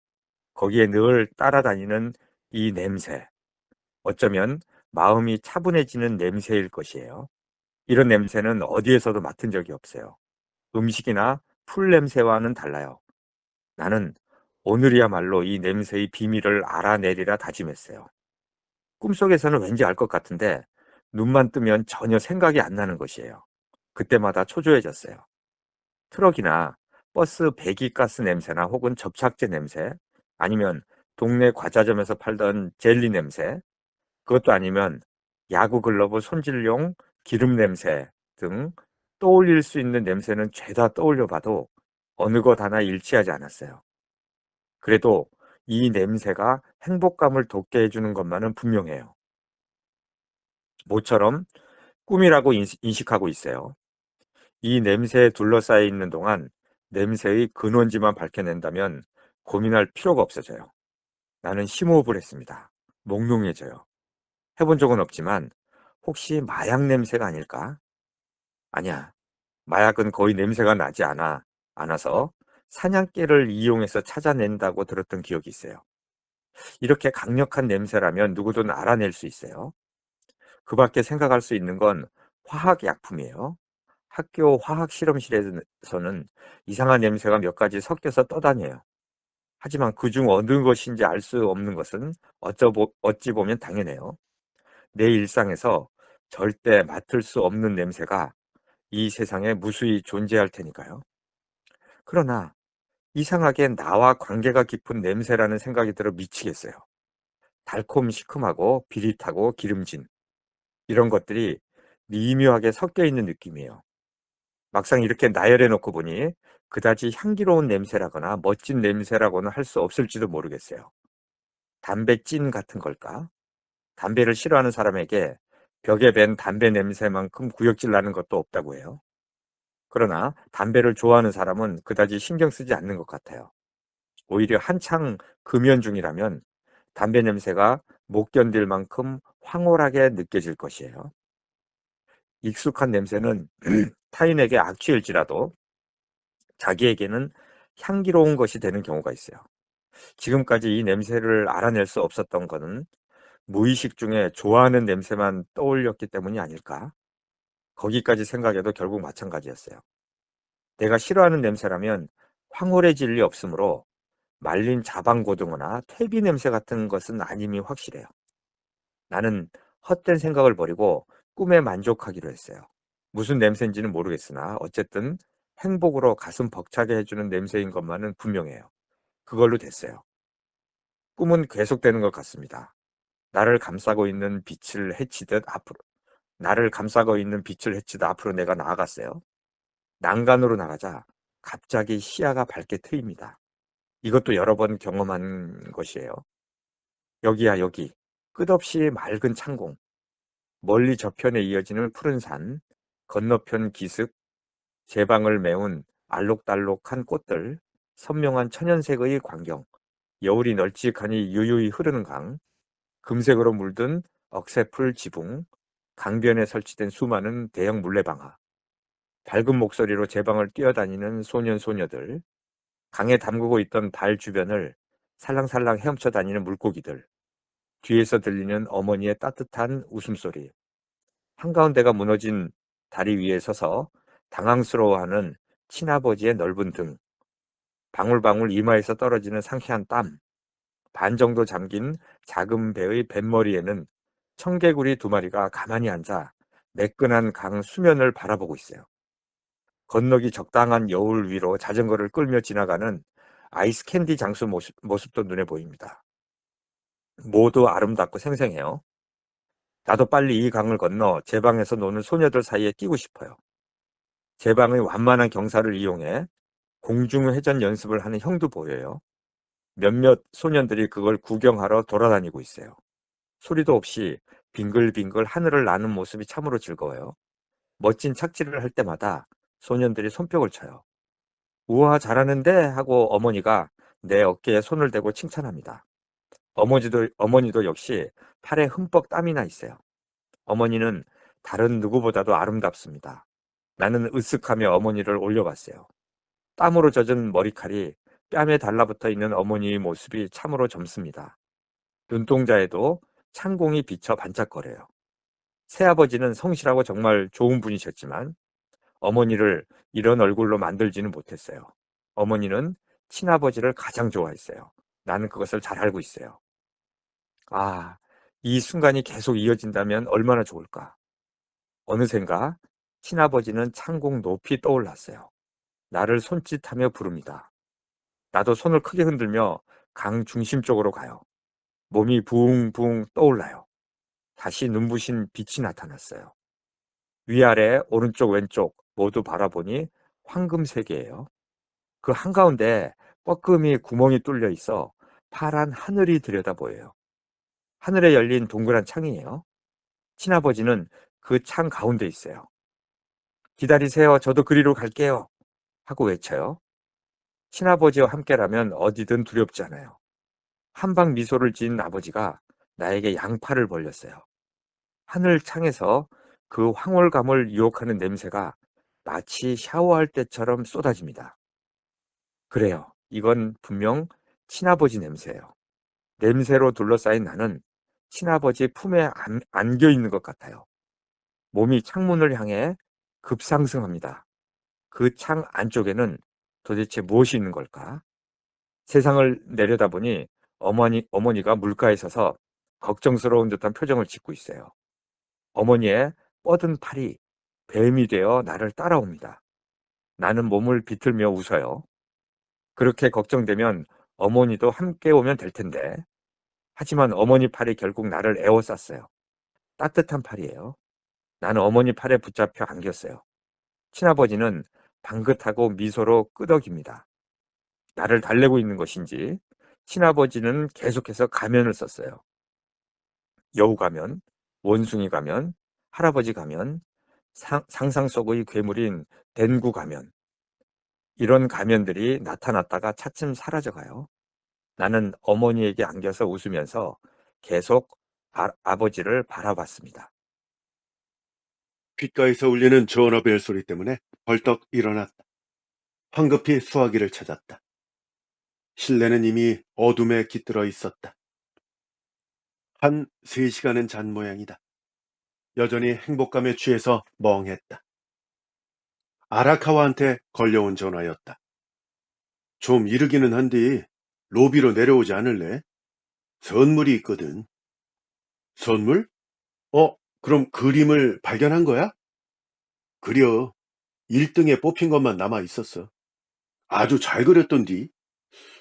Speaker 2: 거기에 늘 따라다니는 이 냄새. 어쩌면 마음이 차분해지는 냄새일 것이에요. 이런 냄새는 어디에서도 맡은 적이 없어요. 음식이나 풀 냄새와는 달라요. 나는 오늘이야말로 이 냄새의 비밀을 알아내리라 다짐했어요. 꿈속에서는 왠지 알 것 같은데 눈만 뜨면 전혀 생각이 안 나는 것이에요. 그때마다 초조해졌어요. 트럭이나 버스 배기가스 냄새나 혹은 접착제 냄새, 아니면 동네 과자점에서 팔던 젤리 냄새, 그것도 아니면 야구 글러브 손질용 기름 냄새 등 떠올릴 수 있는 냄새는 죄다 떠올려 봐도 어느 것 하나 일치하지 않았어요. 그래도 이 냄새가 행복감을 돋게 해주는 것만은 분명해요. 모처럼 꿈이라고 인식하고 있어요. 이 냄새에 둘러싸여 있는 동안 냄새의 근원지만 밝혀낸다면 고민할 필요가 없어져요. 나는 심호흡을 했습니다. 몽롱해져요. 해본 적은 없지만 혹시 마약 냄새가 아닐까? 아니야. 마약은 거의 냄새가 나지 않아서 사냥개를 이용해서 찾아낸다고 들었던 기억이 있어요. 이렇게 강력한 냄새라면 누구든 알아낼 수 있어요. 그 밖에 생각할 수 있는 건 화학약품이에요. 학교 화학 실험실에서는 이상한 냄새가 몇 가지 섞여서 떠다녀요. 하지만 그중 어느 것인지 알 수 없는 것은 어찌 보면 당연해요. 내 일상에서 절대 맡을 수 없는 냄새가 이 세상에 무수히 존재할 테니까요. 그러나 이상하게 나와 관계가 깊은 냄새라는 생각이 들어 미치겠어요. 달콤시큼하고 비릿하고 기름진 이런 것들이 미묘하게 섞여 있는 느낌이에요. 막상 이렇게 나열해 놓고 보니 그다지 향기로운 냄새라거나 멋진 냄새라고는 할 수 없을지도 모르겠어요. 담배 찐 같은 걸까? 담배를 싫어하는 사람에게 벽에 밴 담배 냄새만큼 구역질 나는 것도 없다고 해요. 그러나 담배를 좋아하는 사람은 그다지 신경 쓰지 않는 것 같아요. 오히려 한창 금연 중이라면 담배 냄새가 못 견딜 만큼 황홀하게 느껴질 것이에요. 익숙한 냄새는 타인에게 악취일지라도 자기에게는 향기로운 것이 되는 경우가 있어요. 지금까지 이 냄새를 알아낼 수 없었던 것은 무의식 중에 좋아하는 냄새만 떠올렸기 때문이 아닐까? 거기까지 생각해도 결국 마찬가지였어요. 내가 싫어하는 냄새라면 황홀해질 리 없으므로 말린 자방고등어나 퇴비 냄새 같은 것은 아님이 확실해요. 나는 헛된 생각을 버리고 꿈에 만족하기로 했어요. 무슨 냄새인지는 모르겠으나 어쨌든 행복으로 가슴 벅차게 해주는 냄새인 것만은 분명해요. 그걸로 됐어요. 꿈은 계속되는 것 같습니다. 나를 감싸고 있는 빛을 헤치듯 앞으로 내가 나아갔어요. 난간으로 나가자 갑자기 시야가 밝게 트입니다. 이것도 여러 번 경험한 것이에요. 여기야 여기. 끝없이 맑은 창공, 멀리 저편에 이어지는 푸른 산, 건너편 기슭, 제 방을 메운 알록달록한 꽃들, 선명한 천연색의 광경, 여울이 널찍하니 유유히 흐르는 강, 금색으로 물든 억새풀 지붕, 강변에 설치된 수많은 대형 물레방아, 밝은 목소리로 제 방을 뛰어다니는 소년 소녀들, 강에 담그고 있던 발 주변을 살랑살랑 헤엄쳐 다니는 물고기들, 뒤에서 들리는 어머니의 따뜻한 웃음소리, 한가운데가 무너진 다리 위에 서서 당황스러워하는 친아버지의 넓은 등, 방울방울 이마에서 떨어지는 상쾌한 땀, 반 정도 잠긴 작은 배의 뱃머리에는 청개구리 2마리가 가만히 앉아 매끈한 강 수면을 바라보고 있어요. 건너기 적당한 여울 위로 자전거를 끌며 지나가는 아이스 캔디 장수 모습도 눈에 보입니다. 모두 아름답고 생생해요. 나도 빨리 이 강을 건너 제 방에서 노는 소녀들 사이에 끼고 싶어요. 제 방의 완만한 경사를 이용해 공중회전 연습을 하는 형도 보여요. 몇몇 소년들이 그걸 구경하러 돌아다니고 있어요. 소리도 없이 빙글빙글 하늘을 나는 모습이 참으로 즐거워요. 멋진 착지를 할 때마다 소년들이 손뼉을 쳐요. 우와, 잘하는데 하고 어머니가 내 어깨에 손을 대고 칭찬합니다. 어머니도 역시 팔에 흠뻑 땀이 나 있어요. 어머니는 다른 누구보다도 아름답습니다. 나는 으쓱하며 어머니를 올려봤어요. 땀으로 젖은 머리칼이 뺨에 달라붙어 있는 어머니의 모습이 참으로 젊습니다. 눈동자에도 찬공이 비쳐 반짝거려요. 새아버지는 성실하고 정말 좋은 분이셨지만 어머니를 이런 얼굴로 만들지는 못했어요. 어머니는 친아버지를 가장 좋아했어요. 나는 그것을 잘 알고 있어요. 아, 이 순간이 계속 이어진다면 얼마나 좋을까. 어느샌가 친아버지는 창공 높이 떠올랐어요. 나를 손짓하며 부릅니다. 나도 손을 크게 흔들며 강 중심 쪽으로 가요. 몸이 붕붕 떠올라요. 다시 눈부신 빛이 나타났어요. 위아래 오른쪽 왼쪽 모두 바라보니 황금색이에요. 그 한가운데 뻐끔이 구멍이 뚫려 있어 파란 하늘이 들여다 보여요. 하늘에 열린 동그란 창이에요. 친아버지는 그 창 가운데 있어요. 기다리세요. 저도 그리로 갈게요. 하고 외쳐요. 친아버지와 함께라면 어디든 두렵지 않아요. 한방 미소를 지은 아버지가 나에게 양팔을 벌렸어요. 하늘 창에서 그 황홀감을 유혹하는 냄새가 마치 샤워할 때처럼 쏟아집니다. 그래요. 이건 분명 친아버지 냄새예요. 냄새로 둘러싸인 나는 친아버지 품에 안겨 있는 것 같아요. 몸이 창문을 향해 급상승합니다. 그 창 안쪽에는 도대체 무엇이 있는 걸까? 세상을 내려다보니 어머니가 물가에 서서 걱정스러운 듯한 표정을 짓고 있어요. 어머니의 뻗은 팔이 뱀이 되어 나를 따라옵니다. 나는 몸을 비틀며 웃어요. 그렇게 걱정되면 어머니도 함께 오면 될 텐데. 하지만 어머니 팔이 결국 나를 에워쌌어요. 따뜻한 팔이에요. 나는 어머니 팔에 붙잡혀 안겼어요. 친아버지는 방긋하고 미소로 끄덕입니다. 나를 달래고 있는 것인지 친아버지는 계속해서 가면을 썼어요. 여우 가면, 원숭이 가면, 할아버지 가면, 상상 속의 괴물인 댕구 가면, 이런 가면들이 나타났다가 차츰 사라져가요. 나는 어머니에게 안겨서 웃으면서 계속 아버지를 바라봤습니다.
Speaker 1: 귓가에서 울리는 전화벨 소리 때문에 벌떡 일어났다. 황급히 수화기를 찾았다. 실내는 이미 어둠에 깃들어 있었다. 한 3시간은 잔 모양이다. 여전히 행복감에 취해서 멍했다. 아라카와한테 걸려온 전화였다. 좀 이르기는 한데 로비로 내려오지 않을래? 선물이 있거든. 선물? 그럼 그림을 발견한 거야? 그려. 1등에 뽑힌 것만 남아 있었어. 아주 잘 그렸던디.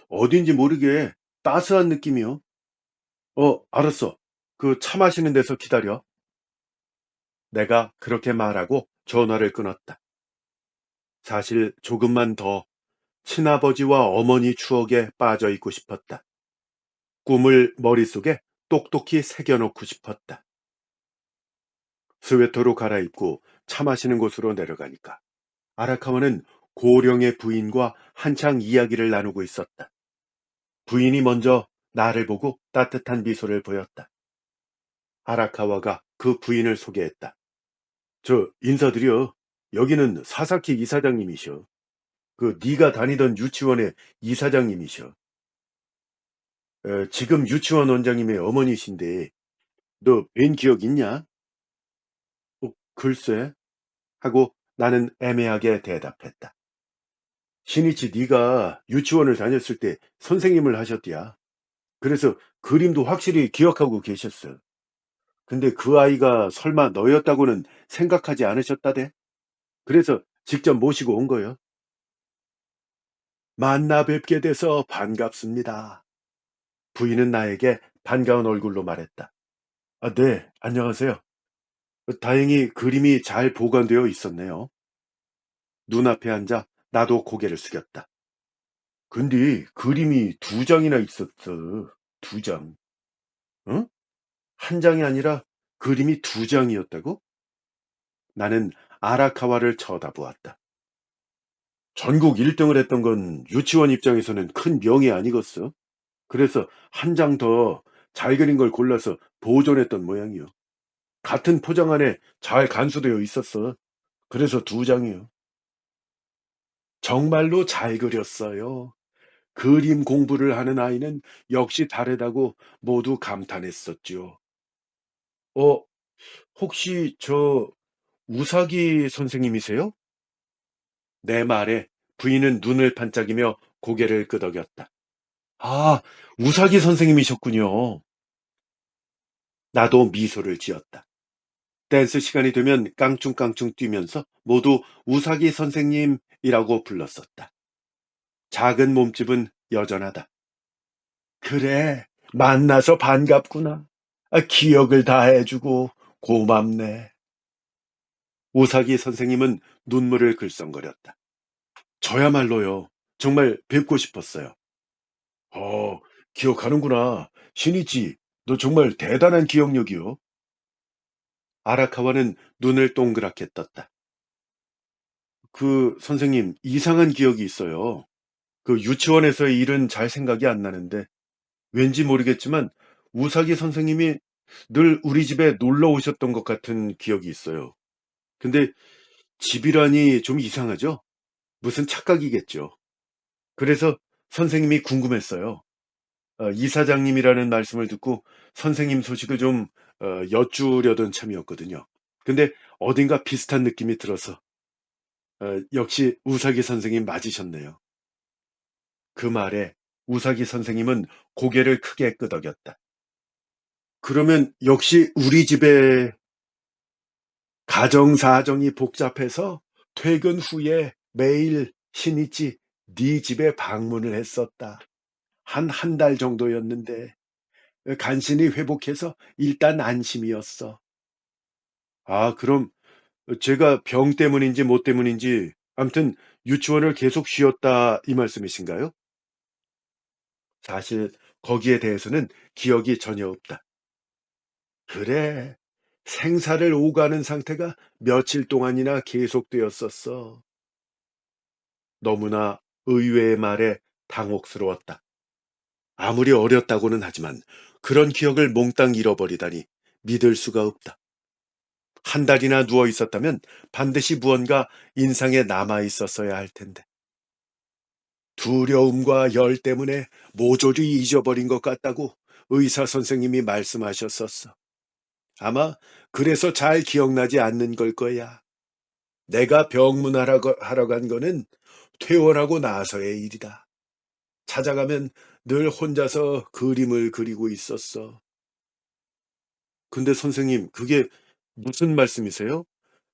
Speaker 1: 어딘지 모르게 따스한 느낌이요. 알았어. 그 차 마시는 데서 기다려. 내가 그렇게 말하고 전화를 끊었다. 사실 조금만 더 친아버지와 어머니 추억에 빠져 있고 싶었다. 꿈을 머릿속에 똑똑히 새겨놓고 싶었다. 스웨터로 갈아입고 차 마시는 곳으로 내려가니까 아라카와는 고령의 부인과 한창 이야기를 나누고 있었다. 부인이 먼저 나를 보고 따뜻한 미소를 보였다. 아라카와가 그 부인을 소개했다. 저 인사드려. 여기는 사사키 이사장님이셔. 그 네가 다니던 유치원의 이사장님이셔. 지금 유치원 원장님의 어머니신데 너 뵌 기억 있냐? 글쎄 하고 나는 애매하게 대답했다. 신이치 네가 유치원을 다녔을 때 선생님을 하셨디야. 그래서 그림도 확실히 기억하고 계셨어. 근데 그 아이가 설마 너였다고는 생각하지 않으셨다대? 그래서 직접 모시고 온 거요. 만나 뵙게 돼서 반갑습니다. 부인은 나에게 반가운 얼굴로 말했다. 아, 네, 안녕하세요. 다행히 그림이 잘 보관되어 있었네요. 눈앞에 앉아 나도 고개를 숙였다. 근데 그림이 두 장이나 있었어. 두 장. 응? 한 장이 아니라 그림이 두 장이었다고? 나는 아라카와를 쳐다보았다. 전국 1등을 했던 건 유치원 입장에서는 큰 명예 아니겠어? 그래서 한 장 더 잘 그린 걸 골라서 보존했던 모양이요. 같은 포장 안에 잘 간수되어 있었어. 그래서 두 장이요. 정말로 잘 그렸어요. 그림 공부를 하는 아이는 역시 다르다고 모두 감탄했었죠. 어, 혹시 저 우사기 선생님이세요? 내 말에 부인은 눈을 반짝이며 고개를 끄덕였다. 아, 우사기 선생님이셨군요. 나도 미소를 지었다. 댄스 시간이 되면 깡충깡충 뛰면서 모두 우사기 선생님이라고 불렀었다. 작은 몸집은 여전하다. 그래, 만나서 반갑구나. 기억을 다 해주고 고맙네. 우사기 선생님은 눈물을 글썽거렸다. 저야말로요. 정말 뵙고 싶었어요. 어, 기억하는구나. 신이치, 너 정말 대단한 기억력이요. 아라카와는 눈을 동그랗게 떴다. 그 선생님, 이상한 기억이 있어요. 그 유치원에서의 일은 잘 생각이 안 나는데 왠지 모르겠지만 우사기 선생님이 늘 우리 집에 놀러 오셨던 것 같은 기억이 있어요. 근데 집이라니 좀 이상하죠? 무슨 착각이겠죠. 그래서 선생님이 궁금했어요. 이사장님이라는 말씀을 듣고 선생님 소식을 좀 여쭈려던 참이었거든요. 근데 어딘가 비슷한 느낌이 들어서 역시 우사기 선생님 맞으셨네요. 그 말에 우사기 선생님은 고개를 크게 끄덕였다. 그러면 역시 우리 집에 가정 사정이 복잡해서 퇴근 후에 매일 신이치 네 집에 방문을 했었다. 한 달 정도였는데 간신히 회복해서 일단 안심이었어. 아, 그럼 제가 병 때문인지 뭐 때문인지 아무튼 유치원을 계속 쉬었다 이 말씀이신가요? 사실 거기에 대해서는 기억이 전혀 없다. 그래. 생사를 오가는 상태가 며칠 동안이나 계속되었었어. 너무나 의외의 말에 당혹스러웠다. 아무리 어렸다고는 하지만 그런 기억을 몽땅 잃어버리다니 믿을 수가 없다. 한 달이나 누워 있었다면 반드시 무언가 인상에 남아 있었어야 할 텐데. 두려움과 열 때문에 모조리 잊어버린 것 같다고 의사 선생님이 말씀하셨었어. 아마 그래서 잘 기억나지 않는 걸 거야. 내가 하러 간 거는 퇴원하고 나서의 일이다. 찾아가면 늘 혼자서 그림을 그리고 있었어. 근데 선생님, 그게 무슨 말씀이세요?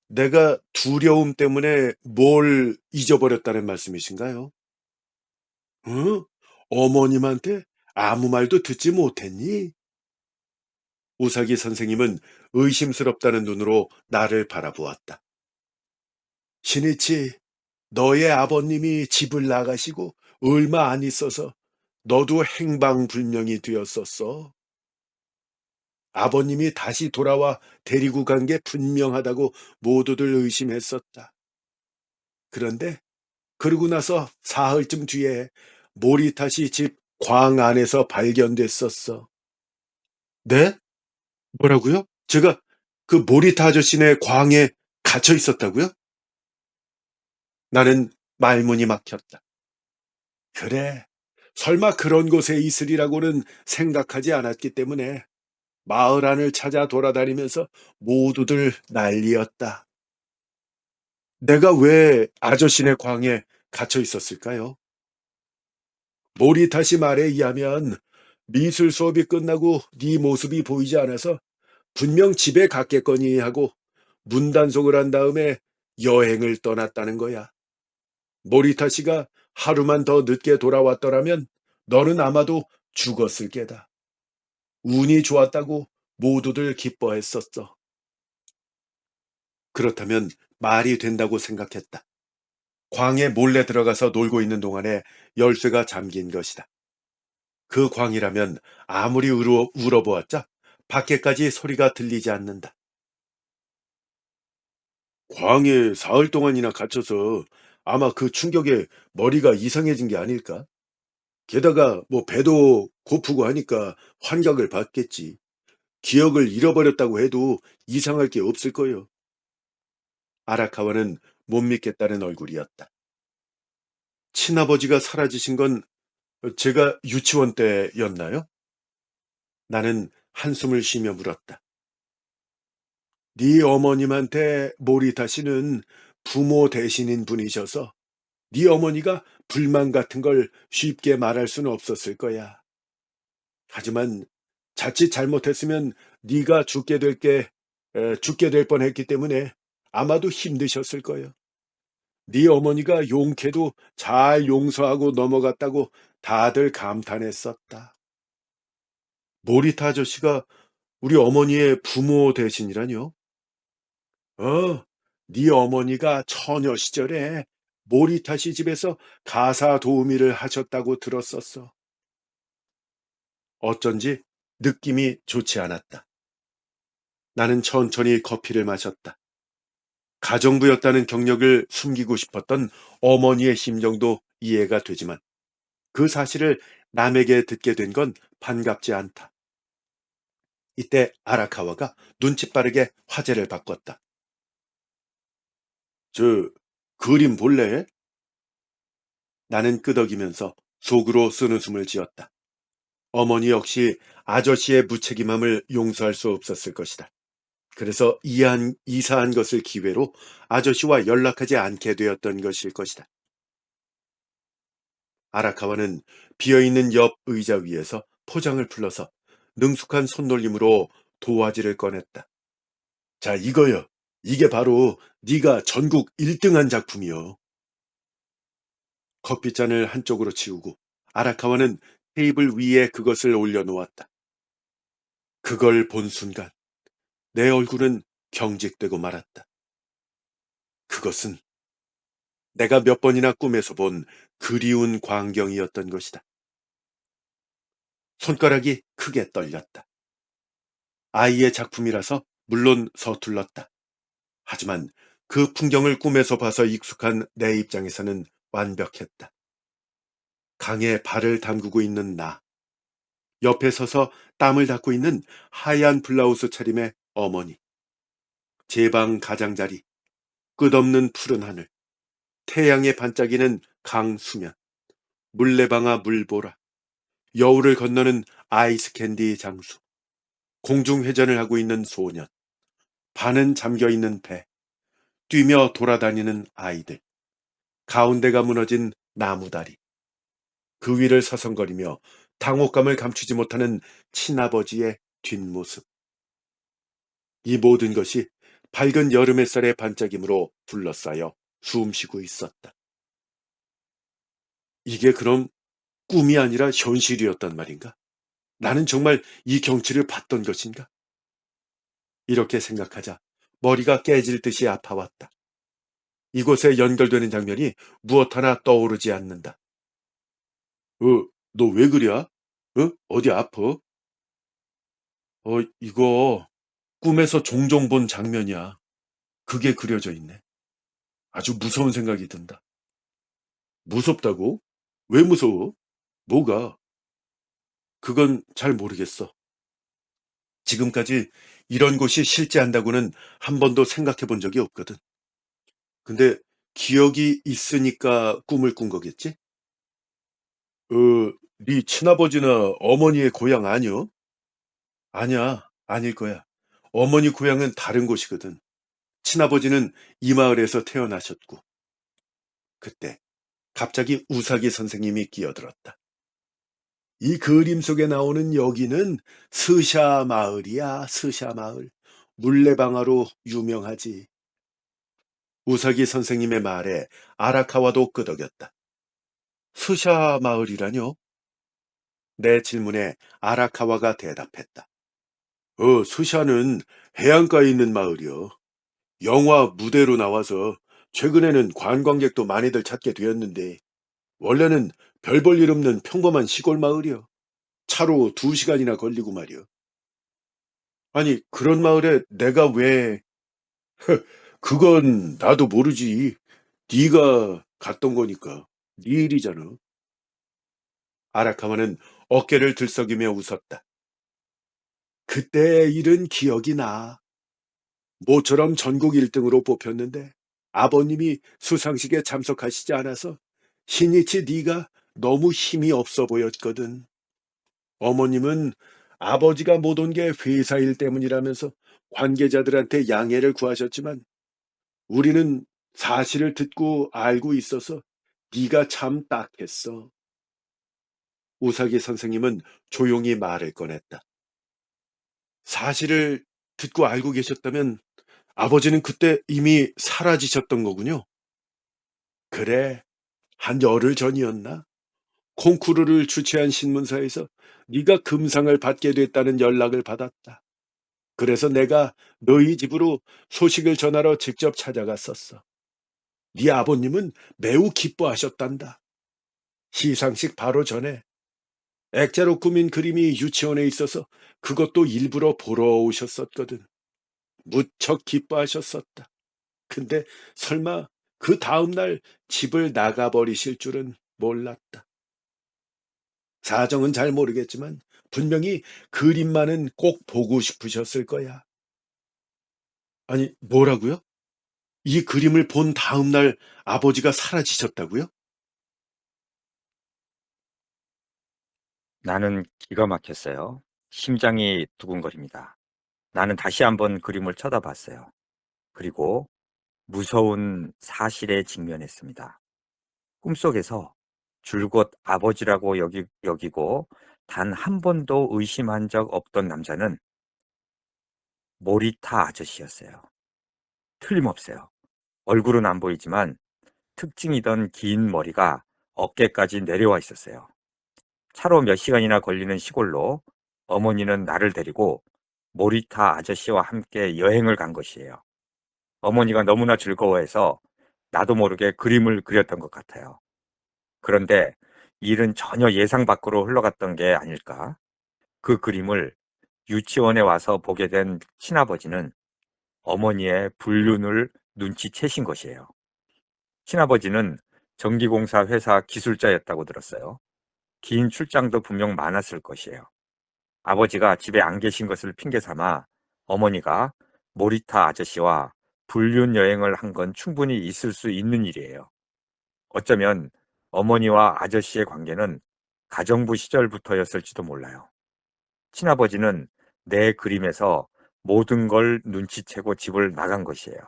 Speaker 1: 내가 두려움 때문에 뭘 잊어버렸다는 말씀이신가요? 응? 어머님한테 아무 말도 듣지 못했니? 우사기 선생님은 의심스럽다는 눈으로 나를 바라보았다. 신이치, 너의 아버님이 집을 나가시고 얼마 안 있어서 너도 행방불명이 되었었어. 아버님이 다시 돌아와 데리고 간 게 분명하다고 모두들 의심했었다. 그런데 그러고 나서 사흘쯤 뒤에 모리탓이 집 광 안에서 발견됐었어. 네? 뭐라고요? 제가 그 모리타 아저씨네 광에 갇혀 있었다고요? 나는 말문이 막혔다. 그래. 설마 그런 곳에 있으리라고는 생각하지 않았기 때문에 마을 안을 찾아 돌아다니면서 모두들 난리였다. 내가 왜 아저씨네 광에 갇혀 있었을까요? 모리타시 말에 의하면 미술 수업이 끝나고 네 모습이 보이지 않아서 분명 집에 갔겠거니 하고 문단속을 한 다음에 여행을 떠났다는 거야. 모리타 씨가 하루만 더 늦게 돌아왔더라면 너는 아마도 죽었을 게다. 운이 좋았다고 모두들 기뻐했었어. 그렇다면 말이 된다고 생각했다. 광에 몰래 들어가서 놀고 있는 동안에 열쇠가 잠긴 것이다. 그 광이라면 아무리 울어보았자 밖에까지 소리가 들리지 않는다. 광에 사흘 동안이나 갇혀서 아마 그 충격에 머리가 이상해진 게 아닐까? 게다가 뭐 배도 고프고 하니까 환각을 받겠지. 기억을 잃어버렸다고 해도 이상할 게 없을 거요. 아라카와는 못 믿겠다는 얼굴이었다. 친아버지가 사라지신 건 제가 유치원 때였나요? 나는 한숨을 쉬며 물었다. 네 어머님한테 모리타 씨는 부모 대신인 분이셔서 네 어머니가 불만 같은 걸 쉽게 말할 수는 없었을 거야. 하지만 자칫 잘못했으면 네가 죽게 될 뻔했기 때문에 아마도 힘드셨을 거야. 네 어머니가 용케도 잘 용서하고 넘어갔다고 다들 감탄했었다. 모리타 아저씨가 우리 어머니의 부모 대신이라뇨? 네 어머니가 처녀 시절에 모리타 씨 집에서 가사 도우미를 하셨다고 들었었어. 어쩐지 느낌이 좋지 않았다. 나는 천천히 커피를 마셨다. 가정부였다는 경력을 숨기고 싶었던 어머니의 심정도 이해가 되지만 그 사실을 남에게 듣게 된 건 반갑지 않다. 이때 아라카와가 눈치 빠르게 화제를 바꿨다. 저 그림 볼래? 나는 끄덕이면서 속으로 쓴웃음을 지었다. 어머니 역시 아저씨의 무책임함을 용서할 수 없었을 것이다. 그래서 이사한 것을 기회로 아저씨와 연락하지 않게 되었던 것일 것이다. 아라카와는 비어있는 옆 의자 위에서 포장을 풀러서 능숙한 손놀림으로 도화지를 꺼냈다. 자, 이거요. 이게 바로 네가 전국 1등한 작품이요. 커피잔을 한쪽으로 치우고 아라카와는 테이블 위에 그것을 올려놓았다. 그걸 본 순간 내 얼굴은 경직되고 말았다. 그것은 내가 몇 번이나 꿈에서 본 그리운 광경이었던 것이다. 손가락이 크게 떨렸다. 아이의 작품이라서 물론 서툴렀다. 하지만 그 풍경을 꿈에서 봐서 익숙한 내 입장에서는 완벽했다. 강에 발을 담그고 있는 나, 옆에 서서 땀을 닦고 있는 하얀 블라우스 차림의 어머니, 제 방 가장자리, 끝없는 푸른 하늘, 태양에 반짝이는 강 수면, 물레방아 물보라, 여울을 건너는 아이스 캔디 장수, 공중회전을 하고 있는 소년, 반은 잠겨있는 배, 뛰며 돌아다니는 아이들, 가운데가 무너진 나무다리, 그 위를 서성거리며 당혹감을 감추지 못하는 친아버지의 뒷모습. 이 모든 것이 밝은 여름 햇살의 반짝임으로 둘러싸여 숨쉬고 있었다. 이게 그럼 꿈이 아니라 현실이었단 말인가? 나는 정말 이 경치를 봤던 것인가? 이렇게 생각하자 머리가 깨질 듯이 아파왔다. 이곳에 연결되는 장면이 무엇 하나 떠오르지 않는다. 너 왜 그래? 어디 아파? 이거 꿈에서 종종 본 장면이야. 그게 그려져 있네. 아주 무서운 생각이 든다. 무섭다고? 왜 무서워? 뭐가? 그건 잘 모르겠어. 지금까지 이런 곳이 실제한다고는 한 번도 생각해 본 적이 없거든. 근데 기억이 있으니까 꿈을 꾼 거겠지? 어, 네 친아버지나 어머니의 고향 아니요? 아니야, 아닐 거야. 어머니 고향은 다른 곳이거든. 친아버지는 이 마을에서 태어나셨고. 그때 갑자기 우사기 선생님이 끼어들었다. 이 그림 속에 나오는 여기는 스샤 마을이야, 스샤 마을. 물레방아로 유명하지. 우사기 선생님의 말에 아라카와도 끄덕였다. 스샤 마을이라뇨? 내 질문에 아라카와가 대답했다. 스샤는 해안가에 있는 마을이요. 영화 무대로 나와서 최근에는 관광객도 많이들 찾게 되었는데 원래는 별 볼 일 없는 평범한 시골 마을이요. 차로 2시간이나 걸리고 말이요. 아니 그런 마을에 내가 왜... 그건 나도 모르지. 네가 갔던 거니까. 네 일이잖아. 아라카와는 어깨를 들썩이며 웃었다. 그때의 일은 기억이 나. 모처럼 전국 1등으로 뽑혔는데 아버님이 수상식에 참석하시지 않아서 신이치 네가 너무 힘이 없어 보였거든. 어머님은 아버지가 못 온 게 회사 일 때문이라면서 관계자들한테 양해를 구하셨지만 우리는 사실을 듣고 알고 있어서 네가 참 딱했어. 우사기 선생님은 조용히 말을 꺼냈다. 사실을 듣고 알고 계셨다면 아버지는 그때 이미 사라지셨던 거군요. 그래, 한 열흘 전이었나? 콩쿠르를 주최한 신문사에서 네가 금상을 받게 됐다는 연락을 받았다. 그래서 내가 너희 집으로 소식을 전하러 직접 찾아갔었어. 네 아버님은 매우 기뻐하셨단다. 시상식 바로 전에 액자로 꾸민 그림이 유치원에 있어서 그것도 일부러 보러 오셨었거든. 무척 기뻐하셨었다. 근데 설마 그 다음날 집을 나가버리실 줄은 몰랐다. 사정은 잘 모르겠지만 분명히 그림만은 꼭 보고 싶으셨을 거야. 아니, 뭐라고요? 이 그림을 본 다음날 아버지가 사라지셨다고요?
Speaker 2: 나는 기가 막혔어요. 심장이 두근거립니다. 나는 다시 한번 그림을 쳐다봤어요. 그리고 무서운 사실에 직면했습니다. 꿈속에서 줄곧 아버지라고 여기고 단 한 번도 의심한 적 없던 남자는 모리타 아저씨였어요. 틀림없어요. 얼굴은 안 보이지만 특징이던 긴 머리가 어깨까지 내려와 있었어요. 차로 몇 시간이나 걸리는 시골로 어머니는 나를 데리고 모리타 아저씨와 함께 여행을 간 것이에요. 어머니가 너무나 즐거워해서 나도 모르게 그림을 그렸던 것 같아요. 그런데 일은 전혀 예상 밖으로 흘러갔던 게 아닐까? 그 그림을 유치원에 와서 보게 된 친아버지는 어머니의 불륜을 눈치채신 것이에요. 친아버지는 전기공사 회사 기술자였다고 들었어요. 긴 출장도 분명 많았을 것이에요. 아버지가 집에 안 계신 것을 핑계 삼아 어머니가 모리타 아저씨와 불륜 여행을 한 건 충분히 있을 수 있는 일이에요. 어쩌면 어머니와 아저씨의 관계는 가정부 시절부터였을지도 몰라요. 친아버지는 내 그림에서 모든 걸 눈치채고 집을 나간 것이에요.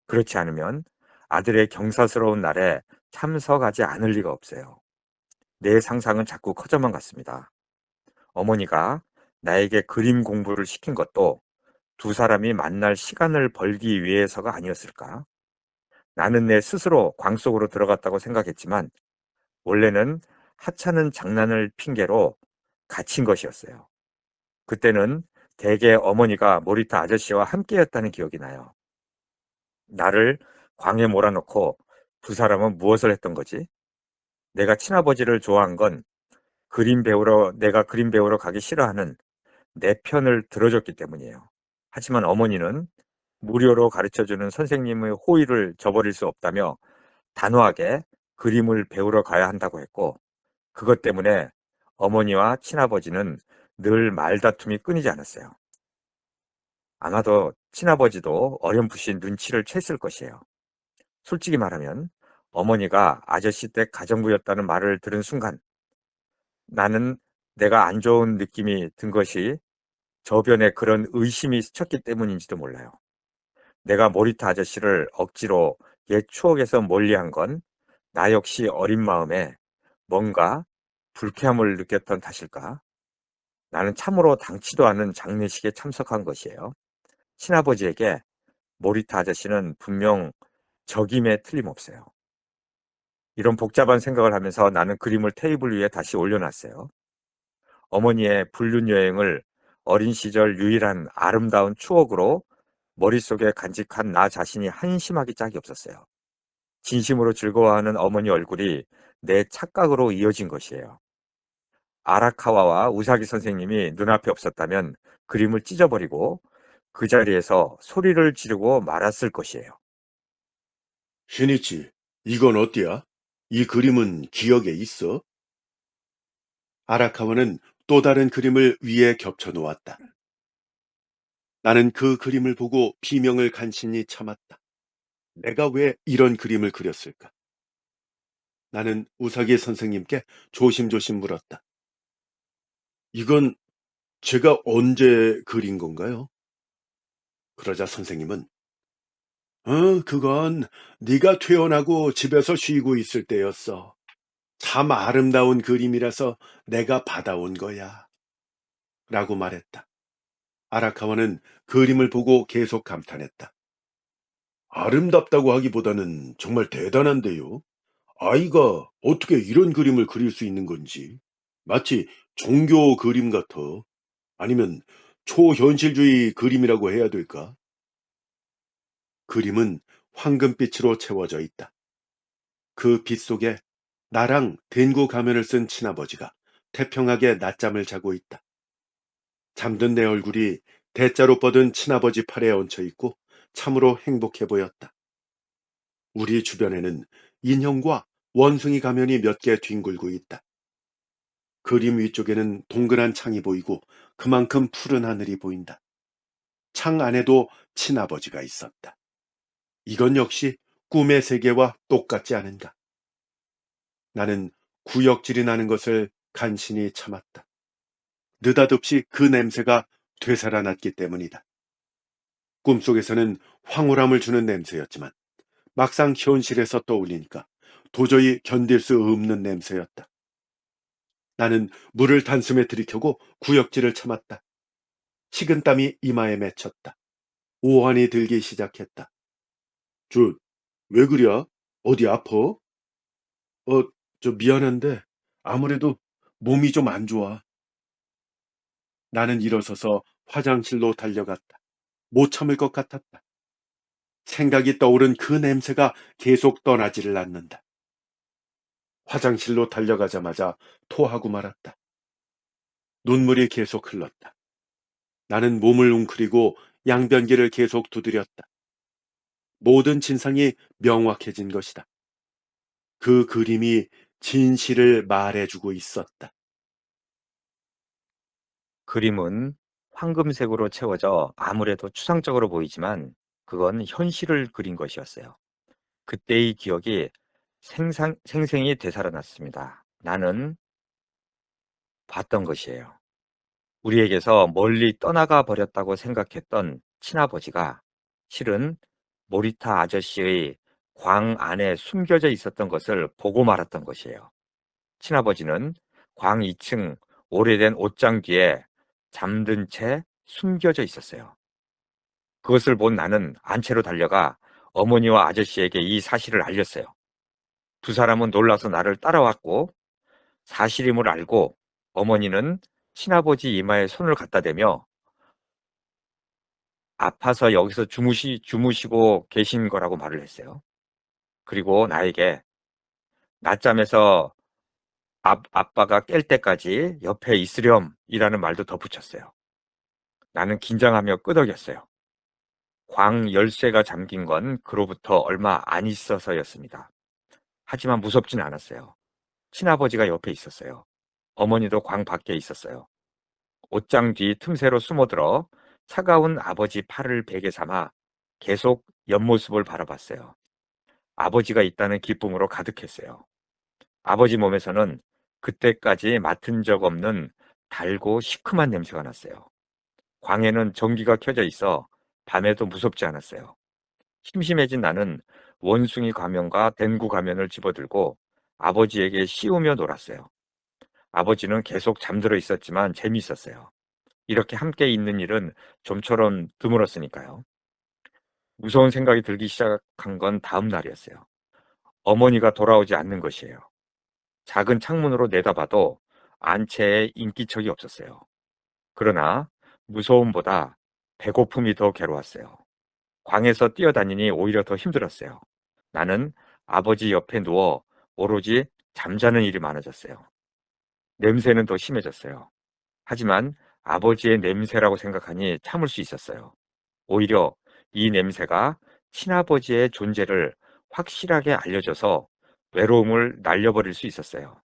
Speaker 2: 그렇지 않으면 아들의 경사스러운 날에 참석하지 않을 리가 없어요. 내 상상은 자꾸 커져만 갔습니다. 어머니가 나에게 그림 공부를 시킨 것도 두 사람이 만날 시간을 벌기 위해서가 아니었을까? 나는 내 스스로 광 속으로 들어갔다고 생각했지만 원래는 하찮은 장난을 핑계로 갇힌 것이었어요. 그때는 대개 어머니가 모리타 아저씨와 함께였다는 기억이 나요. 나를 광에 몰아넣고 두 사람은 무엇을 했던 거지? 내가 친아버지를 좋아한 건 내가 그림 배우러 가기 싫어하는 내 편을 들어줬기 때문이에요. 하지만 어머니는 무료로 가르쳐주는 선생님의 호의를 저버릴 수 없다며 단호하게 그림을 배우러 가야 한다고 했고, 그것 때문에 어머니와 친아버지는 늘 말다툼이 끊이지 않았어요. 아마도 친아버지도 어렴풋이 눈치를 챘을 것이에요. 솔직히 말하면 어머니가 아저씨 댁 가정부였다는 말을 들은 순간 나는 내가 안 좋은 느낌이 든 것이 저변에 그런 의심이 스쳤기 때문인지도 몰라요. 내가 모리타 아저씨를 억지로 옛 추억에서 멀리한 건 나 역시 어린 마음에 뭔가 불쾌함을 느꼈던 탓일까? 나는 참으로 당치도 않은 장례식에 참석한 것이에요. 친아버지에게 모리타 아저씨는 분명 적임에 틀림없어요. 이런 복잡한 생각을 하면서 나는 그림을 테이블 위에 다시 올려놨어요. 어머니의 불륜 여행을 어린 시절 유일한 아름다운 추억으로 머릿속에 간직한 나 자신이 한심하기 짝이 없었어요. 진심으로 즐거워하는 어머니 얼굴이 내 착각으로 이어진 것이에요. 아라카와와 우사기 선생님이 눈앞에 없었다면 그림을 찢어버리고 그 자리에서 소리를 지르고 말았을 것이에요.
Speaker 1: 신이치, 이건 어때야? 이 그림은 기억에 있어? 아라카와는 또 다른 그림을 위에 겹쳐 놓았다. 나는 그 그림을 보고 비명을 간신히 참았다. 내가 왜 이런 그림을 그렸을까? 나는 우사기 선생님께 조심조심 물었다. 이건 제가 언제 그린 건가요? 그러자 선생님은 그건 네가 퇴원하고 집에서 쉬고 있을 때였어. 참 아름다운 그림이라서 내가 받아온 거야. 라고 말했다. 아라카와는 그림을 보고 계속 감탄했다. 아름답다고 하기보다는 정말 대단한데요. 아이가 어떻게 이런 그림을 그릴 수 있는 건지. 마치 종교 그림 같아. 아니면 초현실주의 그림이라고 해야 될까? 그림은 황금빛으로 채워져 있다. 그 빛 속에 나랑 덴구 가면을 쓴 친아버지가 태평하게 낮잠을 자고 있다. 잠든 내 얼굴이 대자로 뻗은 친아버지 팔에 얹혀 있고 참으로 행복해 보였다. 우리 주변에는 인형과 원숭이 가면이 몇 개 뒹굴고 있다. 그림 위쪽에는 동그란 창이 보이고 그만큼 푸른 하늘이 보인다. 창 안에도 친아버지가 있었다. 이건 역시 꿈의 세계와 똑같지 않은가. 나는 구역질이 나는 것을 간신히 참았다. 느닷없이 그 냄새가 되살아났기 때문이다. 꿈속에서는 황홀함을 주는 냄새였지만 막상 현실에서 떠올리니까 도저히 견딜 수 없는 냄새였다. 나는 물을 단숨에 들이켜고 구역질을 참았다. 식은땀이 이마에 맺혔다. 오한이 들기 시작했다. 왜 그래? 어디 아파? 미안한데 아무래도 몸이 좀 안 좋아. 나는 일어서서 화장실로 달려갔다. 못 참을 것 같았다. 생각이 떠오른 그 냄새가 계속 떠나지를 않는다. 화장실로 달려가자마자 토하고 말았다. 눈물이 계속 흘렀다. 나는 몸을 웅크리고 양변기를 계속 두드렸다. 모든 진상이 명확해진 것이다. 그 그림이 진실을 말해주고 있었다.
Speaker 2: 그림은 황금색으로 채워져 아무래도 추상적으로 보이지만 그건 현실을 그린 것이었어요. 그때의 기억이 생생히 되살아났습니다. 나는 봤던 것이에요. 우리에게서 멀리 떠나가 버렸다고 생각했던 친아버지가 실은 모리타 아저씨의 광 안에 숨겨져 있었던 것을 보고 말았던 것이에요. 친아버지는 광 2층 오래된 옷장 뒤에 잠든 채 숨겨져 있었어요. 그것을 본 나는 안채로 달려가 어머니와 아저씨에게 이 사실을 알렸어요. 두 사람은 놀라서 나를 따라왔고 사실임을 알고 어머니는 친아버지 이마에 손을 갖다 대며 아파서 여기서 주무시고 계신 거라고 말을 했어요. 그리고 나에게 낮잠에서 아빠가 깰 때까지 옆에 있으렴이라는 말도 덧붙였어요. 나는 긴장하며 끄덕였어요. 광 열쇠가 잠긴 건 그로부터 얼마 안 있어서였습니다. 하지만 무섭진 않았어요. 친아버지가 옆에 있었어요. 어머니도 광 밖에 있었어요. 옷장 뒤 틈새로 숨어들어 차가운 아버지 팔을 베개 삼아 계속 옆모습을 바라봤어요. 아버지가 있다는 기쁨으로 가득했어요. 아버지 몸에서는 그때까지 맡은 적 없는 달고 시큼한 냄새가 났어요. 광에는 전기가 켜져 있어 밤에도 무섭지 않았어요. 심심해진 나는 원숭이 가면과 댕구 가면을 집어들고 아버지에게 씌우며 놀았어요. 아버지는 계속 잠들어 있었지만 재미있었어요. 이렇게 함께 있는 일은 좀처럼 드물었으니까요. 무서운 생각이 들기 시작한 건 다음 날이었어요. 어머니가 돌아오지 않는 것이에요. 작은 창문으로 내다봐도 안채에 인기척이 없었어요. 그러나 무서움보다 배고픔이 더 괴로웠어요. 광에서 뛰어다니니 오히려 더 힘들었어요. 나는 아버지 옆에 누워 오로지 잠자는 일이 많아졌어요. 냄새는 더 심해졌어요. 하지만 아버지의 냄새라고 생각하니 참을 수 있었어요. 오히려 이 냄새가 친아버지의 존재를 확실하게 알려줘서 외로움을 날려버릴 수 있었어요.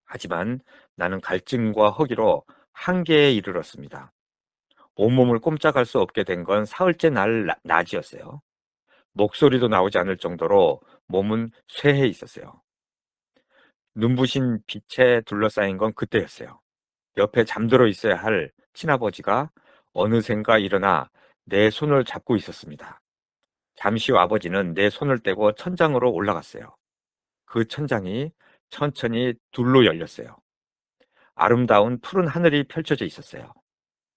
Speaker 2: 하지만 나는 갈증과 허기로 한계에 이르렀습니다. 온몸을 꼼짝할 수 없게 된 건 사흘째 낮이었어요. 목소리도 나오지 않을 정도로 몸은 쇠해 있었어요. 눈부신 빛에 둘러싸인 건 그때였어요. 옆에 잠들어 있어야 할 친아버지가 어느샌가 일어나 내 손을 잡고 있었습니다. 잠시 후 아버지는 내 손을 떼고 천장으로 올라갔어요. 그 천장이 천천히 둘로 열렸어요. 아름다운 푸른 하늘이 펼쳐져 있었어요.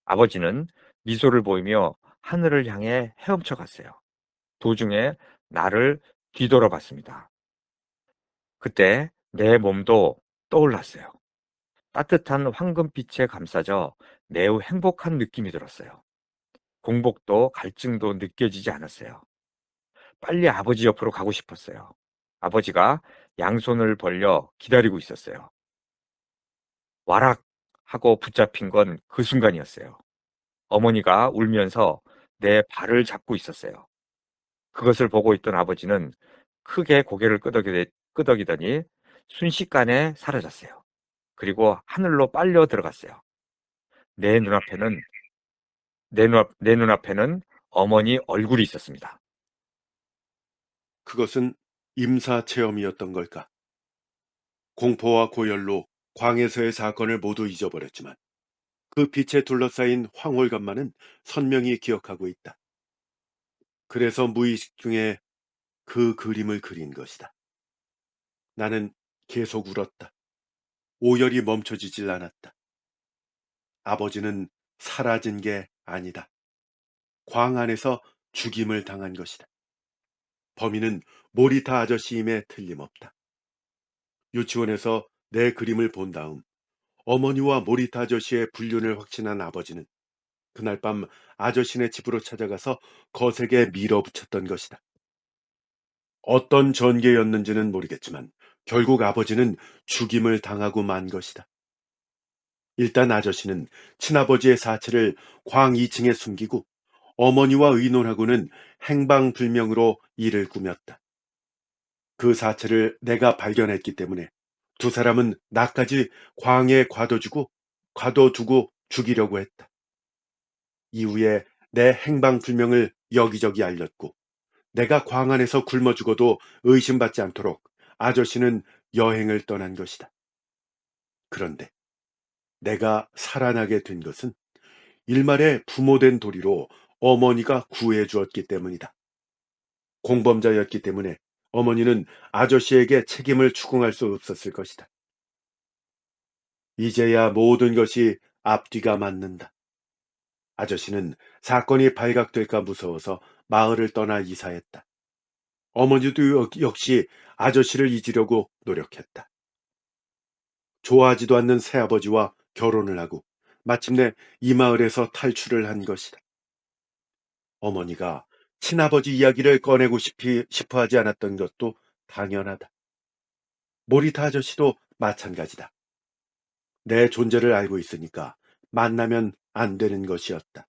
Speaker 2: 아버지는 미소를 보이며 하늘을 향해 헤엄쳐 갔어요. 도중에 나를 뒤돌아봤습니다. 그때 내 몸도 떠올랐어요. 따뜻한 황금빛에 감싸져 매우 행복한 느낌이 들었어요. 공복도 갈증도 느껴지지 않았어요. 빨리 아버지 옆으로 가고 싶었어요. 아버지가 양손을 벌려 기다리고 있었어요. 와락 하고 붙잡힌 건 그 순간이었어요. 어머니가 울면서 내 발을 잡고 있었어요. 그것을 보고 있던 아버지는 크게 고개를 끄덕이더니 순식간에 사라졌어요. 그리고 하늘로 빨려 들어갔어요. 내 눈앞에는 내 눈앞에는 어머니 얼굴이 있었습니다.
Speaker 1: 그것은 임사 체험이었던 걸까? 공포와 고열로 광에서의 사건을 모두 잊어버렸지만 그 빛에 둘러싸인 황홀감만은 선명히 기억하고 있다. 그래서 무의식 중에 그 그림을 그린 것이다. 나는 계속 울었다. 오열이 멈춰지질 않았다. 아버지는 사라진 게 아니다. 광 안에서 죽임을 당한 것이다. 범인은 모리타 아저씨임에 틀림없다. 유치원에서 내 그림을 본 다음 어머니와 모리타 아저씨의 불륜을 확신한 아버지는 그날 밤 아저씨네 집으로 찾아가서 거세게 밀어붙였던 것이다. 어떤 전개였는지는 모르겠지만 결국 아버지는 죽임을 당하고 만 것이다. 일단 아저씨는 친아버지의 사체를 광 2층에 숨기고 어머니와 의논하고는 행방불명으로 일을 꾸몄다. 그 사체를 내가 발견했기 때문에 두 사람은 나까지 광에 과도두고 죽이려고 했다. 이후에 내 행방불명을 여기저기 알렸고 내가 광 안에서 굶어 죽어도 의심받지 않도록 아저씨는 여행을 떠난 것이다. 그런데 내가 살아나게 된 것은 일말의 부모된 도리로 어머니가 구해 주었기 때문이다. 공범자였기 때문에 어머니는 아저씨에게 책임을 추궁할 수 없었을 것이다. 이제야 모든 것이 앞뒤가 맞는다. 아저씨는 사건이 발각될까 무서워서 마을을 떠나 이사했다. 어머니도 역시 아저씨를 잊으려고 노력했다. 좋아하지도 않는 새아버지와 결혼을 하고 마침내 이 마을에서 탈출을 한 것이다. 어머니가 친아버지 이야기를 꺼내고 싶어 하지 않았던 것도 당연하다. 모리타 아저씨도 마찬가지다. 내 존재를 알고 있으니까 만나면 안 되는 것이었다.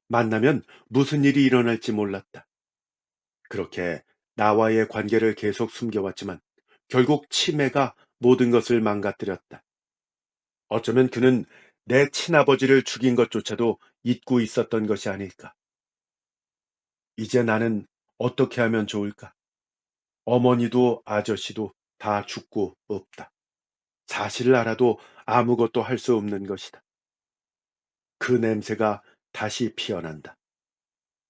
Speaker 1: 만나면 무슨 일이 일어날지 몰랐다. 그렇게 나와의 관계를 계속 숨겨왔지만 결국 치매가 모든 것을 망가뜨렸다. 어쩌면 그는 내 친아버지를 죽인 것조차도 잊고 있었던 것이 아닐까. 이제 나는 어떻게 하면 좋을까? 어머니도 아저씨도 다 죽고 없다. 사실을 알아도 아무것도 할 수 없는 것이다. 그 냄새가 다시 피어난다.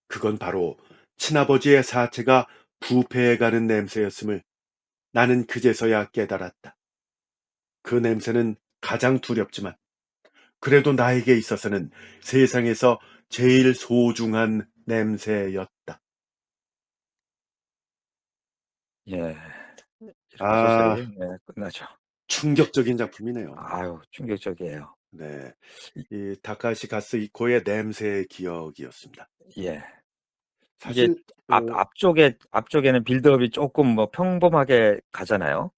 Speaker 1: 그건 바로 친아버지의 사체가 부패해가는 냄새였음을 나는 그제서야 깨달았다. 그 냄새는 가장 두렵지만 그래도 나에게 있어서는 세상에서 제일 소중한 냄새였다.
Speaker 2: 예. 이렇게 소설이
Speaker 1: 아,
Speaker 2: 끝나죠.
Speaker 1: 충격적인 작품이네요.
Speaker 2: 아유, 충격적이에요.
Speaker 1: 네.
Speaker 2: 이
Speaker 1: 이 다카시 가스이코의 냄새의 기억이었습니다.
Speaker 2: 예. 이게
Speaker 1: 사실
Speaker 2: 앞쪽에는 빌드업이 쪼끔 뭐 평범하게 가잖아요.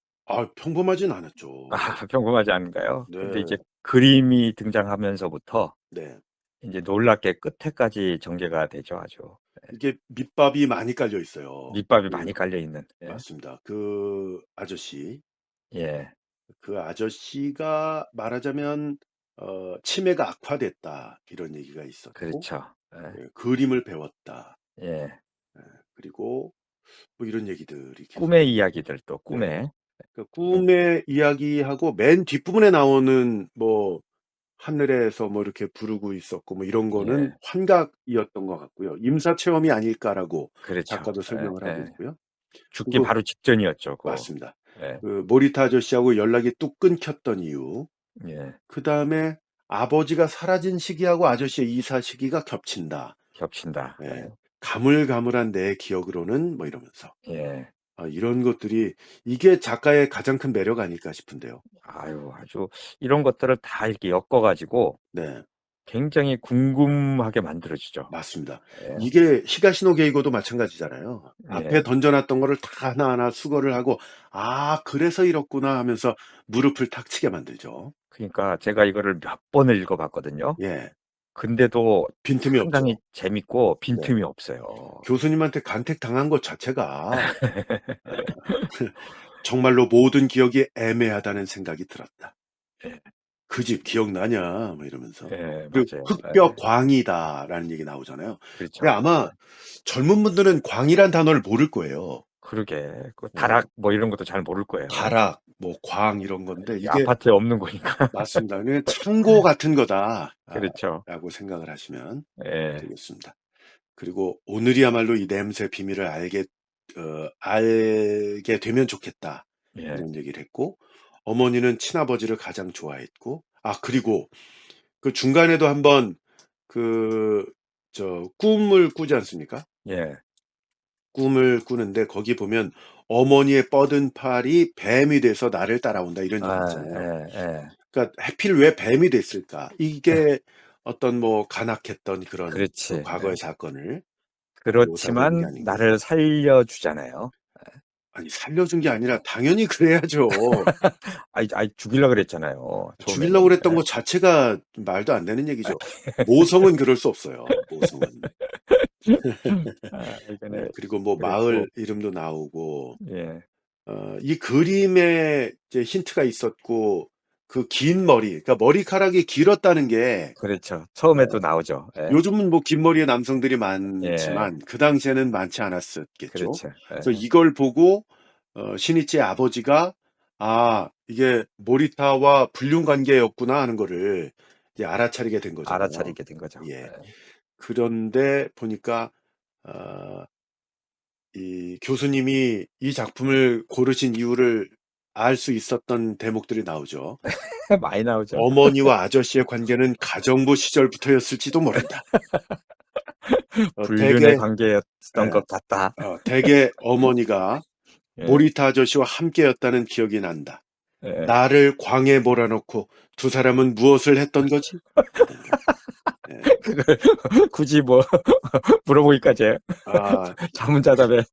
Speaker 1: 평범하진 않았죠.
Speaker 2: 평범하지 않은가요? 근데
Speaker 1: 네.
Speaker 2: 이제 그림이 등장하면서부터
Speaker 1: 네.
Speaker 2: 인제 놀랍게 끝에까지 전개가 되죠, 아주.
Speaker 1: 이게 밑밥이 많이 깔려 있어요.
Speaker 2: 밑밥이 많이 깔려 있는. 예.
Speaker 1: 맞습니다. 그 아저씨,
Speaker 2: 예.
Speaker 1: 그 아저씨가 말하자면 치매가 악화됐다 이런 얘기가 있었고,
Speaker 2: 그렇죠. 예.
Speaker 1: 예, 그림을 배웠다.
Speaker 2: 예.
Speaker 1: 예, 그리고 뭐 이런 얘기들이 계속.
Speaker 2: 꿈의 이야기들 또
Speaker 1: 네.
Speaker 2: 꿈의.
Speaker 1: 그
Speaker 2: 예.
Speaker 1: 꿈의 이야기하고 맨 뒷부분에 나오는 뭐 하늘에서 뭐 이렇게 부르고 있었고 뭐 이런 거는
Speaker 2: 예.
Speaker 1: 환각이었던 것 같고요. 임사 체험이 아닐까라고
Speaker 2: 그렇죠.
Speaker 1: 작가도
Speaker 2: 예
Speaker 1: 설명을 하고
Speaker 2: 예.
Speaker 1: 있고요.
Speaker 2: 죽기
Speaker 1: 그리고
Speaker 2: 바로 직전이었죠, 고.
Speaker 1: 맞습니다.
Speaker 2: 예.
Speaker 1: 그 모리타 아저씨하고 연락이 뚝 끊겼던 이유,
Speaker 2: 예.
Speaker 1: 그다음에 아버지가 사라진 시기하고 아저씨의 이사 시기가 겹친다.
Speaker 2: 겹친다.
Speaker 1: 예.
Speaker 2: 예.
Speaker 1: 가물가물한 내 기억으로는 뭐 이러면서.
Speaker 2: 예.
Speaker 1: 이런 것들이 이게 작가의 가장 큰 매력 아닐까 싶은데요.
Speaker 2: 아유, 아주 이런 것들을 다 이렇게 엮어 가지고
Speaker 1: 네.
Speaker 2: 굉장히 궁금하게 만들어 주죠.
Speaker 1: 맞습니다.
Speaker 2: 예.
Speaker 1: 이게 히가시노 게이고도 마찬가지잖아요. 앞에
Speaker 2: 예.
Speaker 1: 던져 놨던 거를 다 하나하나 수거를 하고 '아 그래서 이렇구나.' 하면서 무릎을 탁 치게 만들죠.
Speaker 2: 그러니까 제가 이거를 몇 번을 읽어 봤거든요.
Speaker 1: 예.
Speaker 2: 근데도
Speaker 1: 빈틈이
Speaker 2: 상당히
Speaker 1: 없죠.
Speaker 2: 재밌고
Speaker 1: 네.
Speaker 2: 빈틈이 없어요.
Speaker 1: 교수님한테 간택당한 것 자체가 어 정말로 모든 기억이 애매하다는 생각이 들었다.
Speaker 2: 예.
Speaker 1: "그 집 기억나냐?" 뭐 이러면서.
Speaker 2: 예,
Speaker 1: 그리고
Speaker 2: 맞아요.
Speaker 1: "흑뼈
Speaker 2: 예.
Speaker 1: 광이다."라는 얘기 나오잖아요. 근데
Speaker 2: 그렇죠. 예.
Speaker 1: 아마 젊은 분들은 광이란 단어를 모를 거예요.
Speaker 2: 그러게. 그
Speaker 1: 예.
Speaker 2: 다락 뭐 이런 것도 잘 모를 거예요.
Speaker 1: 가락, 뭐 광 이런 건데
Speaker 2: 이
Speaker 1: 이게
Speaker 2: 아파트에 없는 거니까.
Speaker 1: 맞습니다. 그냥 창고 같은 거다.
Speaker 2: 그렇죠.
Speaker 1: 라고 생각을 하시면
Speaker 2: 예.
Speaker 1: 되겠습니다. 그리고 오늘이야말로 이 냄새 비밀을 알게 되면 좋겠다.
Speaker 2: 예.
Speaker 1: 이런 얘기를 했고, 어머니는 친아버지를 가장 좋아했고, 그리고 그 중간에도 한번 그, 꿈을 꾸지 않습니까?
Speaker 2: 예.
Speaker 1: 꿈을 꾸는데 거기 보면 어머니의 뻗은 팔이 뱀이 돼서 나를 따라온다 이런 얘기
Speaker 2: 아
Speaker 1: 있잖아요.
Speaker 2: 예예.
Speaker 1: 그러니까 하필 왜 뱀이 됐을까? 이게 어떤 뭐 간악했던 그런
Speaker 2: 그렇지.
Speaker 1: 과거의
Speaker 2: 예.
Speaker 1: 사건을 묘사하고 있는 게
Speaker 2: 그렇지만
Speaker 1: 아닌가.
Speaker 2: 나를 살려 주잖아요.
Speaker 1: 아니 살려준 게 아니라 당연히 그래야죠.
Speaker 2: 아이 죽이려고 그랬잖아요,
Speaker 1: 죽이려고
Speaker 2: 처음에는.
Speaker 1: 그랬던
Speaker 2: 예.
Speaker 1: 것 자체가 말도 안 되는 얘기죠. 모성은 그럴 수 없어요, 모성은.
Speaker 2: 이거는
Speaker 1: 그리고 뭐
Speaker 2: 그랬고
Speaker 1: 마을 이름도 나오고
Speaker 2: 예.
Speaker 1: 이 그림에 이제 힌트가 있었고 그 긴 머리, 그러니까 머리카락이 길었다는 게
Speaker 2: 그렇죠.
Speaker 1: 어
Speaker 2: 처음에도 나오죠. 예.
Speaker 1: 요즘은 뭐 긴 머리의 남성들이
Speaker 2: 예.
Speaker 1: 많지만 그 당시에는 많지 않았었겠죠.
Speaker 2: 그렇죠.
Speaker 1: 그래서
Speaker 2: 예.
Speaker 1: 이걸 보고 시니치의 아버지가 '아 이게 모리타와 불륜 관계였구나.' 하는 거를 이제 알아차리게 된 거잖아요.
Speaker 2: 알아차리게 된 거죠.
Speaker 1: 예.
Speaker 2: 예.
Speaker 1: 그런데 보니까 어 이 교수님이 이 작품을 고르신 이유를 알 수 있었던 대목들이 나오죠.
Speaker 2: 많이 나오죠.
Speaker 1: 어머니와 아저씨의 관계는 가정부 시절부터였을지도 모른다.
Speaker 2: 불륜의
Speaker 1: 대개
Speaker 2: 관계였던
Speaker 1: 예.
Speaker 2: 것 같다.
Speaker 1: 대개 어머니가
Speaker 2: 예.
Speaker 1: 모리타 아저씨와 함께였다는 기억이 난다.
Speaker 2: 예.
Speaker 1: 나를 광에 몰아넣고 두 사람은 무엇을 했던 거지? 예. 예.
Speaker 2: 그걸 굳이 뭐 물어보기까지 해.
Speaker 1: 아,
Speaker 2: 자문자답에.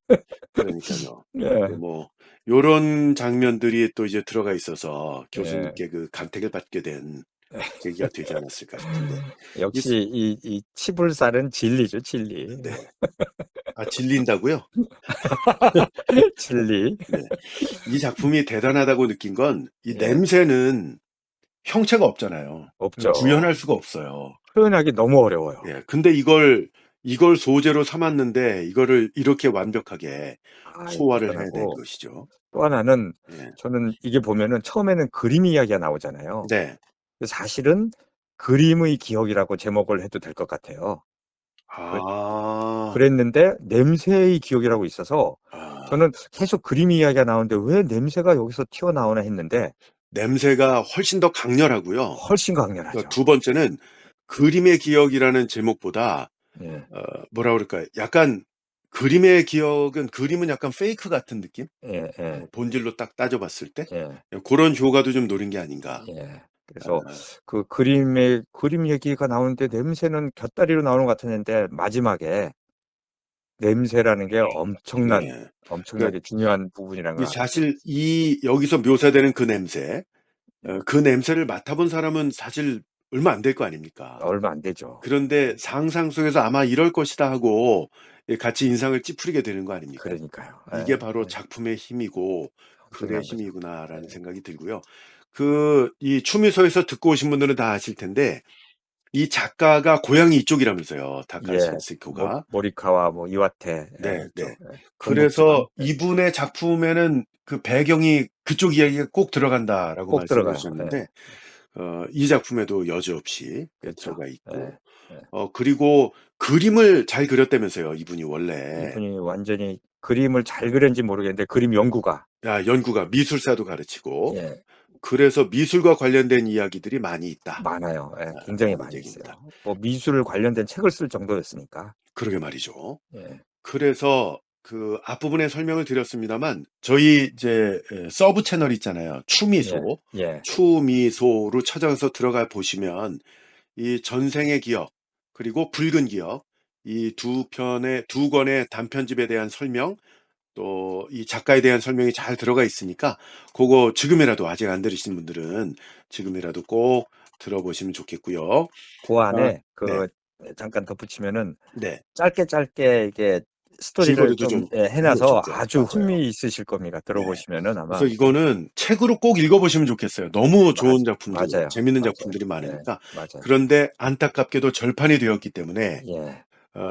Speaker 1: 그러니까요.
Speaker 2: 예,
Speaker 1: 뭐 요런 장면들이 또 이제 들어가 있어서
Speaker 2: 예.
Speaker 1: 교수님께 그 간택을 받게 된 계기가 되지 않았을까 싶은데. 이
Speaker 2: 역시 이 치불살은 진리죠, 진리.
Speaker 1: 네. 아, 질린다고요?
Speaker 2: 진리.
Speaker 1: 네. 이 작품이 대단하다고 느낀 건 이
Speaker 2: 예,
Speaker 1: 냄새는 형체가 없잖아요.
Speaker 2: 없죠.
Speaker 1: 구현할 수가 없어요.
Speaker 2: 표현하기 너무 어려워요.
Speaker 1: 예. 근데 이걸 소재로 삼았는데 이거를 이렇게 완벽하게
Speaker 2: 아,
Speaker 1: 소화를 해낸
Speaker 2: 대단하고
Speaker 1: 것이죠.
Speaker 2: 또 하나는
Speaker 1: 예.
Speaker 2: 저는 이게 보면은 처음에는 그림 이야기가 나오잖아요.
Speaker 1: 네.
Speaker 2: 사실은 그림의 기억이라고 제목을 해도 될 것 같아요. 그,
Speaker 1: 아.
Speaker 2: 그랬는데 냄새의 기억이라고 있어서
Speaker 1: 아.
Speaker 2: 저는 계속 그림 이야기가 나오는데 왜 냄새가 여기서 튀어나오나 했는데
Speaker 1: 냄새가 훨씬 더 강렬하고요.
Speaker 2: 훨씬
Speaker 1: 그러니까
Speaker 2: 강렬하죠.
Speaker 1: 두 번째는 그림의 기억이라는 제목보다
Speaker 2: 예,
Speaker 1: 뭐라 그럴까요? 약간 그림은 약간 페이크 같은 느낌?
Speaker 2: 예, 예,
Speaker 1: 본질로 딱 따져봤을 때
Speaker 2: 예,
Speaker 1: 그런 효과도 좀 노린 게 아닌가.
Speaker 2: 예.
Speaker 1: 아,
Speaker 2: 그래서 그 그림 얘기가 나오는데 냄새는 곁다리로 나오는 것 같았는데 마지막에 냄새라는 게
Speaker 1: 네. 그러니까
Speaker 2: 엄청나게 중요한 부분이라는
Speaker 1: 이
Speaker 2: 걸 알았죠.
Speaker 1: 사실 여기서 묘사되는 그 냄새,
Speaker 2: 예.
Speaker 1: 그 냄새를 맡아본 사람은 사실 얼마 안 될 거 아닙니까?
Speaker 2: 얼마 안 되죠.
Speaker 1: 그런데
Speaker 2: 예.
Speaker 1: 상상 속에서 아마 이럴 것이다 하고 같이 인상을 찌푸리게 되는 거 아닙니까?
Speaker 2: 그러니까요.
Speaker 1: 이게
Speaker 2: 예,
Speaker 1: 바로
Speaker 2: 예.
Speaker 1: 작품의 힘이고 글의
Speaker 2: 엄청난 거죠.
Speaker 1: 힘이구나라는
Speaker 2: 예.
Speaker 1: 생각이 들고요. 이 추미소에서 듣고 오신 분들은 다 아실 텐데 이 작가가 고향이 이쪽이라면서요. 다카시
Speaker 2: 예.
Speaker 1: 야스히코가.
Speaker 2: 모리카와 뭐 이와테
Speaker 1: 네, 네.
Speaker 2: 이쪽 경북 지방
Speaker 1: 그래서 이분의 작품에는 그 배경이 그쪽 이야기가 꼭 들어간다라고
Speaker 2: 꼭
Speaker 1: 말씀해
Speaker 2: 들어가요. 예.
Speaker 1: 주셨는데 이 작품에도 여지없이
Speaker 2: 그렇죠.
Speaker 1: 들어가 있고
Speaker 2: 예. 예.
Speaker 1: 그리고 그림을 잘 그렸다면서요, 이분이 원래.
Speaker 2: 이분이 완전히 그림을 잘 그렸는지 모르겠는데 그림 연구가
Speaker 1: 연구가 미술사도 가르치고
Speaker 2: 예,
Speaker 1: 그래서 미술과 관련된 이야기들이 많이 있다.
Speaker 2: 많아요. 예, 굉장히
Speaker 1: 라는
Speaker 2: 많이
Speaker 1: 얘기입니다.
Speaker 2: 있어요. 뭐 미술 관련된 책을 쓸 정도였으니까.
Speaker 1: 그러게 말이죠.
Speaker 2: 예.
Speaker 1: 그래서 그 앞부분에 설명을 드렸습니다만 저희 이제 서브 채널 있잖아요.
Speaker 2: 예.
Speaker 1: 추미소.
Speaker 2: 예.
Speaker 1: 추미소로 찾아가서 들어가 보시면 이 전생의 기억 그리고 붉은 기억 이 두 권의 단편집에 대한 설명 또 이 작가에 대한 설명이 잘 들어가 있으니까 그거 지금이라도 아직 안 들으신 분들은 지금이라도 꼭 들어보시면 좋겠고요.
Speaker 2: 그
Speaker 1: 아,
Speaker 2: 안에
Speaker 1: 네,
Speaker 2: 잠깐 덧붙이면은
Speaker 1: 네.
Speaker 2: 짧게 이게 스토리를
Speaker 1: 줄거리도
Speaker 2: 좀
Speaker 1: 좀
Speaker 2: 해놔서
Speaker 1: 해놓으셨죠.
Speaker 2: 아주
Speaker 1: 맞아요.
Speaker 2: 흥미있으실 겁니다.
Speaker 1: 네.
Speaker 2: 들어보시면은
Speaker 1: 그래서
Speaker 2: 아마
Speaker 1: 이거는 책으로 꼭 읽어보시면 좋겠어요. 너무 좋은 작품들,
Speaker 2: 맞아요.
Speaker 1: 재밌는
Speaker 2: 맞아요.
Speaker 1: 작품들이
Speaker 2: 예.
Speaker 1: 많으니까.
Speaker 2: 맞아요.
Speaker 1: 그런데 안타깝게도 절판이 되었기 때문에
Speaker 2: 예.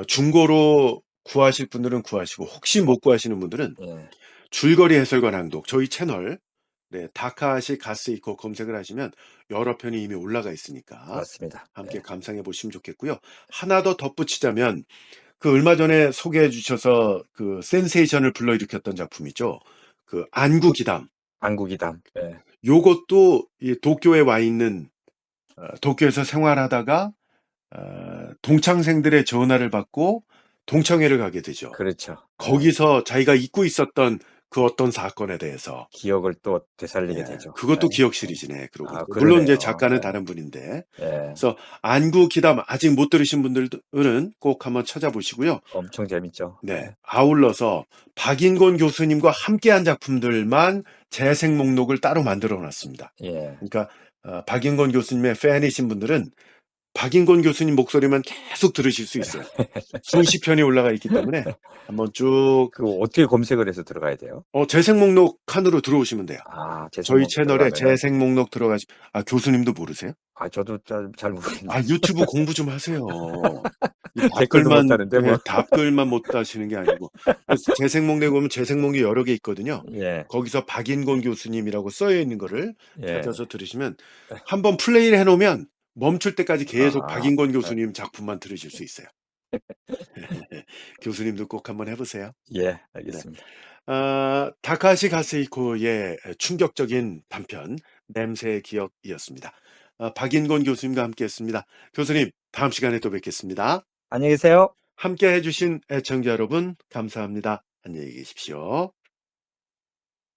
Speaker 1: 중고로 구하실 분들은 구하시고 혹시 못 구하시는 분들은
Speaker 2: 예.
Speaker 1: 줄거리 해설과 낭독 저희 채널 네, 다카시 가스이코 검색을 하시면 여러 편이 이미 올라가 있으니까
Speaker 2: 맞습니다.
Speaker 1: 함께
Speaker 2: 예.
Speaker 1: 감상해 보시면 좋겠고요. 하나 더 덧붙이자면 그 얼마 전에 소개해 주셔서 그 센세이션을 불러일으켰던 작품이죠. 그 안구기담.
Speaker 2: 안국이담. 예.
Speaker 1: 요것도 이 도쿄에 와 있는 도쿄에서 생활하다가 동창생들의 전화를 받고 동창회를 가게 되죠.
Speaker 2: 그렇죠. 예.
Speaker 1: 거기서 자기가 잊고 있었던 그 어떤 사건에 대해서
Speaker 2: 기억을 또 되살리게
Speaker 1: 예,
Speaker 2: 되죠. 예.
Speaker 1: 그것도 기억 시리즈네. 그러고
Speaker 2: 아,
Speaker 1: 물론 이제
Speaker 2: 그러네요.
Speaker 1: 작가는 다른 분인데.
Speaker 2: 예. 예.
Speaker 1: 그래서 안구 기담 아직 못 들으신 분들은 꼭 한번 찾아보시고요.
Speaker 2: 엄청 재밌죠.
Speaker 1: 네,
Speaker 2: 예.
Speaker 1: 아울러서 박인권 교수님과 함께한 작품들만 재생 목록을 따로 만들어 놨습니다.
Speaker 2: 예.
Speaker 1: 그러니까 박인권 교수님의 팬이신 분들은 박인권 교수님 목소리만 계속 들으실 수 있어요. 수십 편이 올라가 있기 때문에 한번 쭉
Speaker 2: 그 어떻게 검색을 해서 들어가야 돼요?
Speaker 1: 재생 목록 칸으로 들어오시면 돼요.
Speaker 2: 아,
Speaker 1: 저희
Speaker 2: 재생목
Speaker 1: 채널에
Speaker 2: 들어가면은
Speaker 1: 재생 목록 교수님도 모르세요?
Speaker 2: 저도 잘 모르겠는데
Speaker 1: 유튜브 공부 좀 하세요. 이
Speaker 2: 댓글도 못 다는데 뭐.
Speaker 1: 답글만 못 다시는 게 아니고. 그래서 재생목록에 보면 재생목록이 여러 개 있거든요.
Speaker 2: 예.
Speaker 1: 거기서 박인권 교수님이라고 써여 있는 거를
Speaker 2: 예.
Speaker 1: 찾아서 들으시면 한번 플레이를 해놓으면 멈출 때까지 계속
Speaker 2: 아,
Speaker 1: 박인권 교수님 작품만 들으실 수 있어요. 교수님도 꼭 한번 해보세요.
Speaker 2: 예,
Speaker 1: 네.
Speaker 2: 알겠습니다.
Speaker 1: 다카시 가세이코의 충격적인 단편 냄새의 기억이었습니다. 박인권 교수님과 함께했습니다. 교수님 다음 시간에 또 뵙겠습니다.
Speaker 2: 안녕히 계세요.
Speaker 1: 함께 해주신 애청자 여러분 감사합니다. 안녕히 계십시오.